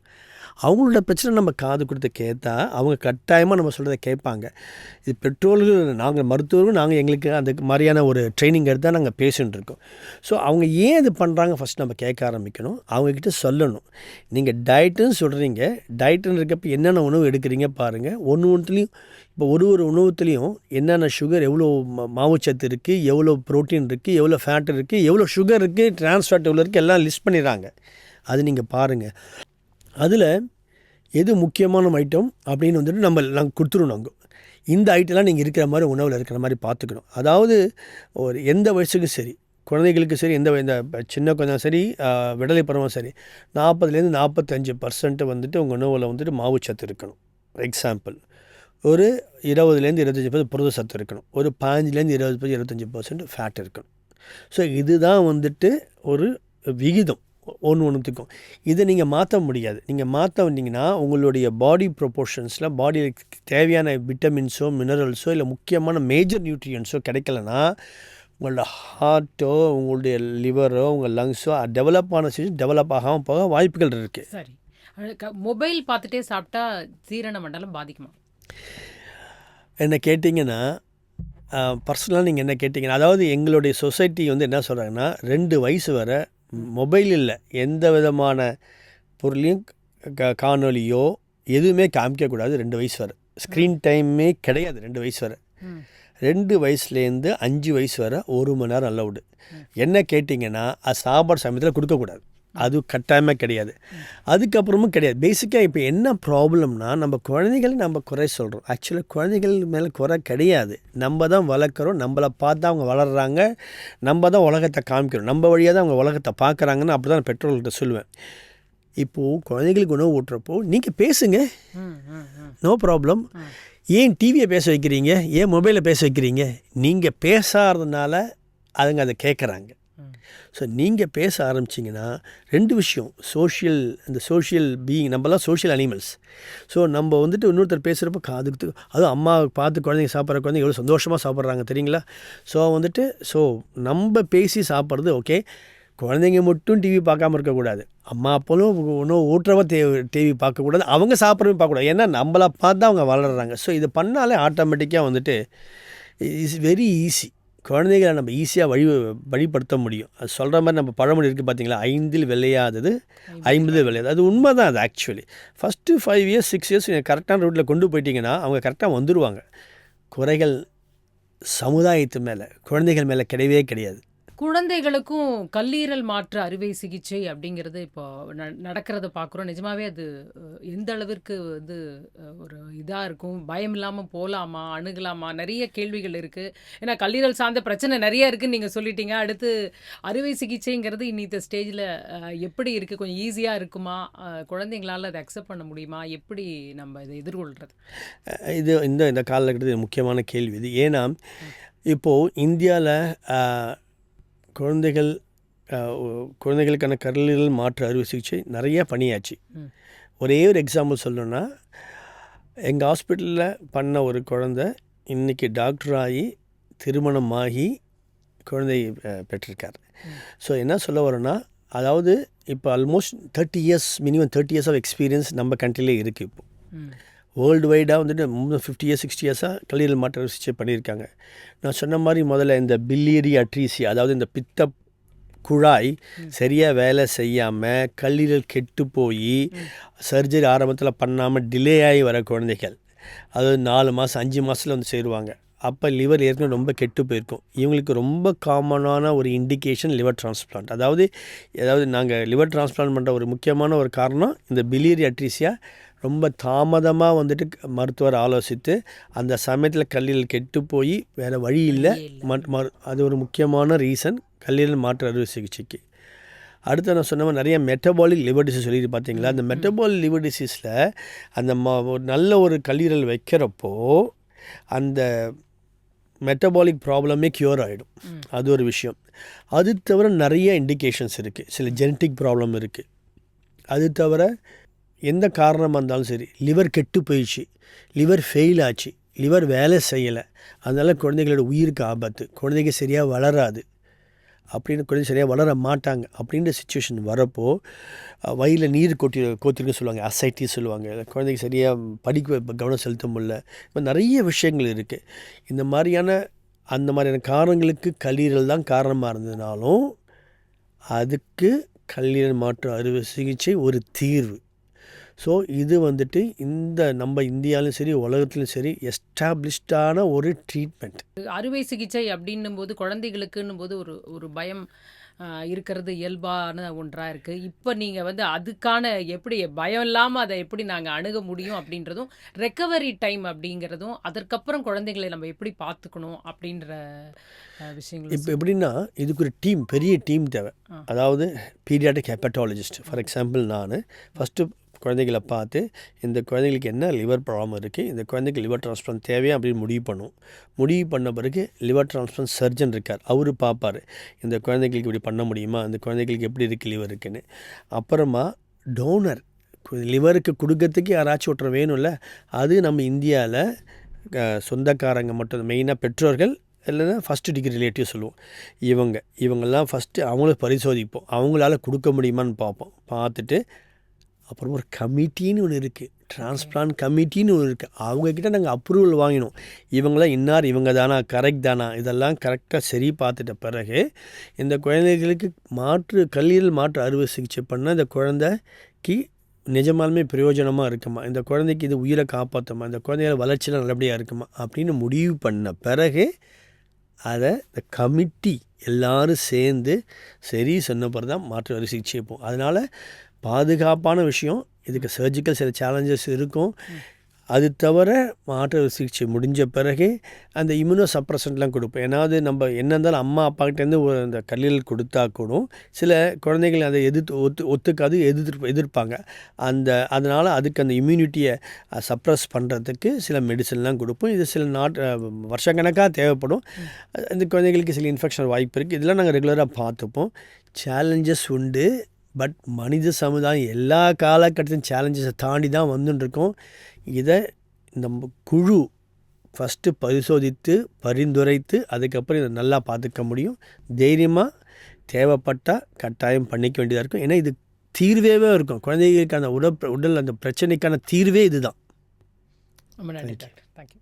அவங்களோட பிரச்சனை நம்ம காது கொடுத்து கேட்டால் அவங்க கட்டாயமாக நம்ம சொல்கிறத கேட்பாங்க. இது பெற்றோர்கள், நாங்கள் மருத்துவர்கள், நாங்கள் எங்களுக்கு அந்த மாதிரியான ஒரு ட்ரைனிங் எடுத்தால் நாங்கள் பேசிகிட்டு இருக்கோம். ஸோ அவங்க ஏன் இது பண்ணுறாங்க ஃபஸ்ட் நம்ம கேட்க ஆரம்பிக்கணும், அவங்கக்கிட்ட சொல்லணும். நீங்கள் டயட்டுன்னு சொல்கிறீங்க, டயட்டுன்னு இருக்கப்போ என்னென்ன உணவு எடுக்கிறீங்க பாருங்கள். ஒன்றுத்துலேயும் இப்போ ஒரு உணவுத்துலேயும் என்னென்ன சுகர், எவ்வளோ மாவுச்சத்து இருக்குது, எவ்வளோ ப்ரோட்டீன் இருக்குது, எவ்வளோ ஃபேட் இருக்குது, எவ்வளோ சுகர் இருக்குது, ட்ரான்ஸ் ஃபேட் எவ்வளோ இருக்குது, எல்லாம் லிஸ்ட் பண்ணிடுறாங்க. அது நீங்கள் பாருங்கள். அதில் எது முக்கியமான ஐட்டம் அப்படின்னு வந்துட்டு நாங்கள் கொடுத்துருவோம். நாங்கள் இந்த ஐட்டம்லாம் நீங்கள் இருக்கிற மாதிரி உணவில் இருக்கிற மாதிரி பார்த்துக்கணும். அதாவது ஒரு எந்த வயசுக்கும் சரி, குழந்தைகளுக்கு சரி, இந்த சின்ன குழந்தை சரி, விடலை பருவம் சரி, 40% 45% வந்துட்டு உங்கள் உணவில் வந்துட்டு மாவுச்சத்து இருக்கணும். எக்ஸாம்பிள் ஒரு 20% 25% புரத சத்து இருக்கணும். ஒரு 15% 20% 25% ஃபேட் இருக்கணும். ஸோ இதுதான் வந்துட்டு ஒரு விகிதம் ஒன்றுத்துக்கும். இதை நீங்கள் மாற்ற முடியாது. நீங்கள் மாற்ற வந்தீங்கன்னா உங்களுடைய பாடி ப்ரொபோர்ஷன்ஸில் பாடியில் தேவையான விட்டமின்ஸோ, மினரல்ஸோ, இல்லை முக்கியமான மேஜர் நியூட்ரியன்ஸோ கிடைக்கலன்னா உங்களோட ஹார்ட்டோ, உங்களுடைய லிவரோ, உங்கள் லங்ஸோ டெவலப் ஆகாமல் போக வாய்ப்புகள் இருக்குது. சரி, மொபைல் பார்த்துட்டே சாப்பிட்டா ஜீரண மண்டலம் பாதிக்குமா? என்ன கேட்டிங்கன்னா, பர்சனலாக நீங்கள் என்ன கேட்டிங்கன்னா, அதாவது எங்களுடைய சொசைட்டி வந்து என்ன சொல்கிறாங்கன்னா, 2 வயசு வரை மொபைல் இல்லை, எந்த விதமான பொருளையும் காணொலியோ எதுவுமே காமிக்கக்கூடாது 2 வயசு வரை. ஸ்க்ரீன் டைமே கிடையாது 2 வயசு வரை. 2 வயசுலேருந்து 5 வயசு வரை 1 மணி நேரம் அலவுடு. என்ன கேட்டிங்கன்னா அது சாப்பாடு சமயத்தில் கொடுக்கக்கூடாது, அது கட்டாயமாக கிடையாது. அதுக்கப்புறமும் கிடையாது. பேசிக்காக இப்போ என்ன ப்ராப்ளம்னா நம்ம குழந்தைகளை நம்ம குறை சொல்கிறோம். ஆக்சுவலாக குழந்தைகள் மேலே குறை கிடையாது, நம்ம தான் வளர்க்குறோம், நம்மளை பார்த்து தான் அவங்க வளர்கிறாங்க, நம்ம தான் உலகத்தை காமிக்கிறோம், நம்ம வழியாக தான் அவங்க உலகத்தை பார்க்குறாங்கன்னு அப்படி தான் நான் பெற்றோர்கள்ட்ட சொல்லுவேன். இப்போது குழந்தைகளுக்கு உணவு ஊட்டுறப்போ நீங்கள் பேசுங்க, நோ ப்ராப்ளம். ஏன் டிவியை பேச வைக்கிறீங்க, ஏன் மொபைலில் பேச வைக்கிறீங்க? நீங்கள் பேசாததுனால அதுங்க அதை கேட்குறாங்க. ஸோ நீங்கள் பேச ஆரம்பிச்சிங்கன்னா 2 விஷயம். இந்த சோஷியல் பீயிங், நம்மலாம் சோஷியல் அனிமல்ஸ். ஸோ நம்ம வந்துட்டு இன்னொருத்தர் பேசுகிறப்ப காதுக்கு, அதுவும் அம்மா பார்த்து குழந்தைங்க சாப்பிட்ற குழந்தைங்க எவ்வளோ சந்தோஷமாக சாப்பிட்றாங்க தெரியுங்களா? ஸோ நம்ம பேசி சாப்பிட்றது ஓகே. குழந்தைங்க மட்டும் டிவி பார்க்காம இருக்கக்கூடாது, அம்மா அப்போலும் ஒன்றும் ஊட்டுறவ டிவி பார்க்கக்கூடாது, அவங்க சாப்பிட்றவே பார்க்கக்கூடாது. ஏன்னா நம்மளை பார்த்து தான் அவங்க வளர்கிறாங்க. ஸோ இது பண்ணாலே ஆட்டோமேட்டிக்காக வந்துட்டு இஸ் வெரி ஈஸி. குழந்தைகளை நம்ம ஈஸியாக வழிப்படுத்த முடியும். அது சொல்கிற மாதிரி நம்ம பழமொழி இருக்குது பார்த்தீங்களா, 5 விளையாதது 50 விளையாது. அது உண்மை தான். அது ஆக்சுவலி ஃபஸ்ட்டு 5 இயர்ஸ் 6 இயர்ஸ் கரெக்டான ரூட்டில் கொண்டு போயிட்டீங்கன்னா அவங்க கரெக்டாக வந்துடுவாங்க. குறைகள் சமுதாயத்து மேலே, குழந்தைகள் மேலே கிடையவே கிடையாது. குழந்தைகளுக்கும் கல்லீரல் மாற்று அறுவை சிகிச்சை அப்படிங்கிறது இப்போ நடக்கிறத பார்க்குறோம். நிஜமாவே அது எந்த அளவிற்கு வந்து ஒரு இதாக இருக்கும், பயம் இல்லாமல் போகலாமா, அணுகலாமா, நிறைய கேள்விகள் இருக்குது. ஏன்னா கல்லீரல் சார்ந்த பிரச்சனை நிறைய இருக்குதுன்னு நீங்கள் சொல்லிட்டீங்க. அடுத்து அறுவை சிகிச்சைங்கிறது இன்னித்த ஸ்டேஜில் எப்படி இருக்குது, கொஞ்சம் ஈஸியாக இருக்குமா, குழந்தைங்களால் அதை அக்செப்ட் பண்ண முடியுமா, எப்படி நம்ம இதை எதிர்கொள்கிறது? இது இந்த காலகட்டத்தில் முக்கியமான கேள்வி இது. ஏன்னா இப்போது இந்தியாவில் குழந்தைகளுக்கான கல்லீரல் மாற்று அறுவை சிகிச்சை நிறையா பண்ணியாச்சு. ஒரே ஒரு எக்ஸாம்பிள் சொல்லணுன்னா, எங்கள் ஹாஸ்பிட்டலில் பண்ண ஒரு குழந்தை இன்றைக்கி டாக்டர் ஆகி திருமணமாகி குழந்தை பெற்றிருக்கார். ஸோ என்ன சொல்ல வரோன்னா, அதாவது இப்போ almost 30 years, minimum 30 years of experience நம்ம கண்ட்ரிலே இருக்குது. இப்போது வேர்ல்டு வைடாக வந்துட்டு 50 இயர்ஸ் 60 இயர்ஸாக கல்லீரல் மாற்று அறுவை சிகிச்சை பண்ணியிருக்காங்க. நான் சொன்ன மாதிரி முதல்ல இந்த பிலியரி அட்ரீசியா, அதாவது இந்த பித்த குழாய் சரியாக வேலை செய்யாமல் கல்லீரல் கெட்டு போய் சர்ஜரி ஆரம்பத்தில் பண்ணாமல் டிலே ஆகி வர குழந்தைகள், அதாவது 4 மாதம் 5 மாதத்தில் வந்து சேருவாங்க. அப்போ லிவர் ஏற்கனவே ரொம்ப கெட்டு போயிருக்கும். இவங்களுக்கு ரொம்ப காமனான ஒரு இண்டிகேஷன் லிவர் டிரான்ஸ்பிளான்ட். அதாவது நாங்கள் லிவர் டிரான்ஸ்பிளான்ட் பண்ணுற ஒரு முக்கியமான ஒரு காரணம் இந்த பிலியரி அட்ரீசியா ரொம்ப தாமதமாக வந்துட்டு மருத்துவர் ஆலோசித்து அந்த சமயத்தில் கல்லீரல் கெட்டு போய் வேறு வழி இல்லை, அது ஒரு முக்கியமான ரீசன் கல்லீரல் மாற்று அறுவை சிகிச்சைக்கு. அடுத்து நான் சொன்ன நிறைய மெட்டபாலிக் லிவர் டிசீஸ் சொல்லிட்டு பார்த்தீங்களா, அந்த மெட்டபாலிக் லிவர் டிசீஸில் அந்த நல்ல ஒரு கல்லீரல் வைக்கிறப்போ அந்த மெட்டபாலிக் ப்ராப்ளமே க்யூர் ஆகிடும். அது ஒரு விஷயம். அது தவிர நிறைய இண்டிகேஷன்ஸ் இருக்குது, சில ஜெனட்டிக் ப்ராப்ளம் இருக்குது. அது தவிர எந்த காரணமாக இருந்தாலும் சரி, லிவர் கெட்டு போயிடுச்சு, லிவர் ஃபெயில் ஆச்சு, லிவர் வேலை செய்யலை, அதனால் குழந்தைகளோட உயிருக்கு ஆபத்து, குழந்தைங்க சரியாக வளராது, குழந்தை சரியாக வளர மாட்டாங்க அப்படின்ற சுச்சுவேஷன் வரப்போ வயிறில் நீர் கோத்திருக்க சொல்லுவாங்க, அசைட்டி சொல்லுவாங்க, குழந்தைக்கு சரியாக படிக்க கவனம் செலுத்த முடியல. இப்போ நிறைய விஷயங்கள் இருக்குது. அந்த மாதிரியான காரணங்களுக்கு கல்லீரல் தான் காரணமாக இருந்ததுனாலும் அதுக்கு கல்லீரல் மாற்று அறுவை சிகிச்சை ஒரு தீர்வு. ஸோ இது வந்துட்டு நம்ம இந்தியாவிலும் சரி உலகத்திலும் சரி எஸ்டாப்ளிஷ்டான ஒரு ட்ரீட்மெண்ட். அறுவை சிகிச்சை அப்படின்னும் போது குழந்தைகளுக்குன்னும் போது ஒரு பயம் இருக்கிறது இயல்பான ஒன்றாக இருக்குது. இப்போ நீங்கள் வந்து அதுக்கான எப்படி பயம் இல்லாமல் அதை எப்படி நாங்கள் அணுக முடியும் அப்படின்றதும், ரெக்கவரி டைம் அப்படிங்கிறதும், அதற்கப்புறம் குழந்தைகளை நம்ம எப்படி பார்த்துக்கணும் அப்படின்ற விஷயங்கள். இப்போ எப்படின்னா இதுக்கு ஒரு பெரிய டீம் தேவை. அதாவது பீடியாட்ரிக் ஹெப்படாலஜிஸ்ட், ஃபார் எக்ஸாம்பிள் நான் ஃபஸ்ட்டு குழந்தைகளை பார்த்து இந்த குழந்தைங்களுக்கு என்ன லிவர் ப்ராப்ளம் இருக்குது, இந்த குழந்தைக்கு லிவர் டிரான்ஸ்பிளான்ட் தேவையா அப்படின்னு முடிவு பண்ண பிறகு லிவர் டிரான்ஸ்பிளான்ட் சர்ஜன் இருக்கார், அவர் பார்ப்பார் இந்த குழந்தைங்களுக்கு இப்படி பண்ண முடியுமா, இந்த குழந்தைங்களுக்கு எப்படி இருக்குது லிவர் இருக்குன்னு. அப்புறமா டோனர், லிவருக்கு கொடுக்கறதுக்கு யாராச்சும் ஒருத்தர் வேணும்ல, அது நம்ம இந்தியாவில் சொந்தக்காரங்க மட்டும், மெயினாக பெற்றோர்கள் இல்லைன்னா ஃபஸ்ட்டு டிகிரி ரிலேட்டிவ் சொல்லுவோம், இவங்கெல்லாம் ஃபஸ்ட்டு அவங்கள பரிசோதிப்போம், அவங்களால கொடுக்க முடியுமான்னு பார்த்துட்டு அப்புறம் ஒரு கமிட்டின்னு ஒன்று இருக்குது, டிரான்ஸ்பிளான்ட் கமிட்டின்னு ஒன்று இருக்குது, அவங்கக்கிட்ட நாங்கள் அப்ரூவல் வாங்கினோம், இவங்களாம் இவங்க தானா, கரெக்ட் தானா, இதெல்லாம் கரெக்டாக சரி பார்த்துட்ட பிறகு இந்த குழந்தைகளுக்கு கல்லீரல் மாற்று அறுவை சிகிச்சை பண்ண இந்த குழந்தைக்கு நிஜமாலுமே பிரயோஜனமாக இருக்குமா, இந்த குழந்தைக்கு இது உயிரை காப்பாற்றுமா, இந்த குழந்தையோட வளர்ச்சியில் நல்லபடியாக இருக்குமா அப்படின்னு முடிவு பண்ண பிறகு அதை இந்த கமிட்டி எல்லாரும் சேர்ந்து சரி சொன்ன பிறகு தான் மாற்று அறுவை சிகிச்சை போகும். அதனால் பாதுகாப்பான விஷயம். இதுக்கு சர்ஜிக்கல் சில சேலஞ்சஸ் இருக்கும். அது தவிர மாற்று அறுவை சிகிச்சை முடிஞ்ச பிறகு அந்த இம்யூனோ சப்ரசன்ட்லாம் கொடுப்போம். ஏன்னாவது நம்ம என்ன இருந்தாலும் அம்மா அப்பாக்கிட்டேருந்து ஒரு அந்த கல்லீரல் கொடுத்தா கூட சில குழந்தைகள் அதை ஒத்துக்காது, எதிர்ப்பாங்க. அதனால் அதுக்கு அந்த இம்யூனிட்டியை சப்ரஸ் பண்ணுறதுக்கு சில மெடிசன்லாம் கொடுப்போம். இது சில வருஷக்கணக்காக தேவைப்படும். இந்த குழந்தைகளுக்கு சில இன்ஃபெக்ஷன் வாய்ப்பு இருக்குது. இதெல்லாம் நாங்கள் ரெகுலராக பார்த்துப்போம். சேலஞ்சஸ் உண்டு. பட் மனித சமுதாயம் எல்லா காலகட்டத்திலும் சேலஞ்சஸை தாண்டி தான் வந்துட்டுருக்கோம். இதை நம்ம குழு ஃபஸ்ட்டு பரிசோதித்து பரிந்துரைத்து அதுக்கப்புறம் இதை நல்லா பார்த்துக்க முடியும். தைரியமாக தேவைப்பட்டால் கட்டாயம் பண்ணிக்க வேண்டியதாக இருக்கும். ஏன்னா இது தீர்வே இருக்கும். குழந்தைகளுக்கு அந்த உடல் அந்த பிரச்சனைக்கான தீர்வே இதுதான். ரொம்ப நன்றி டாக்டர். தேங்க்யூ.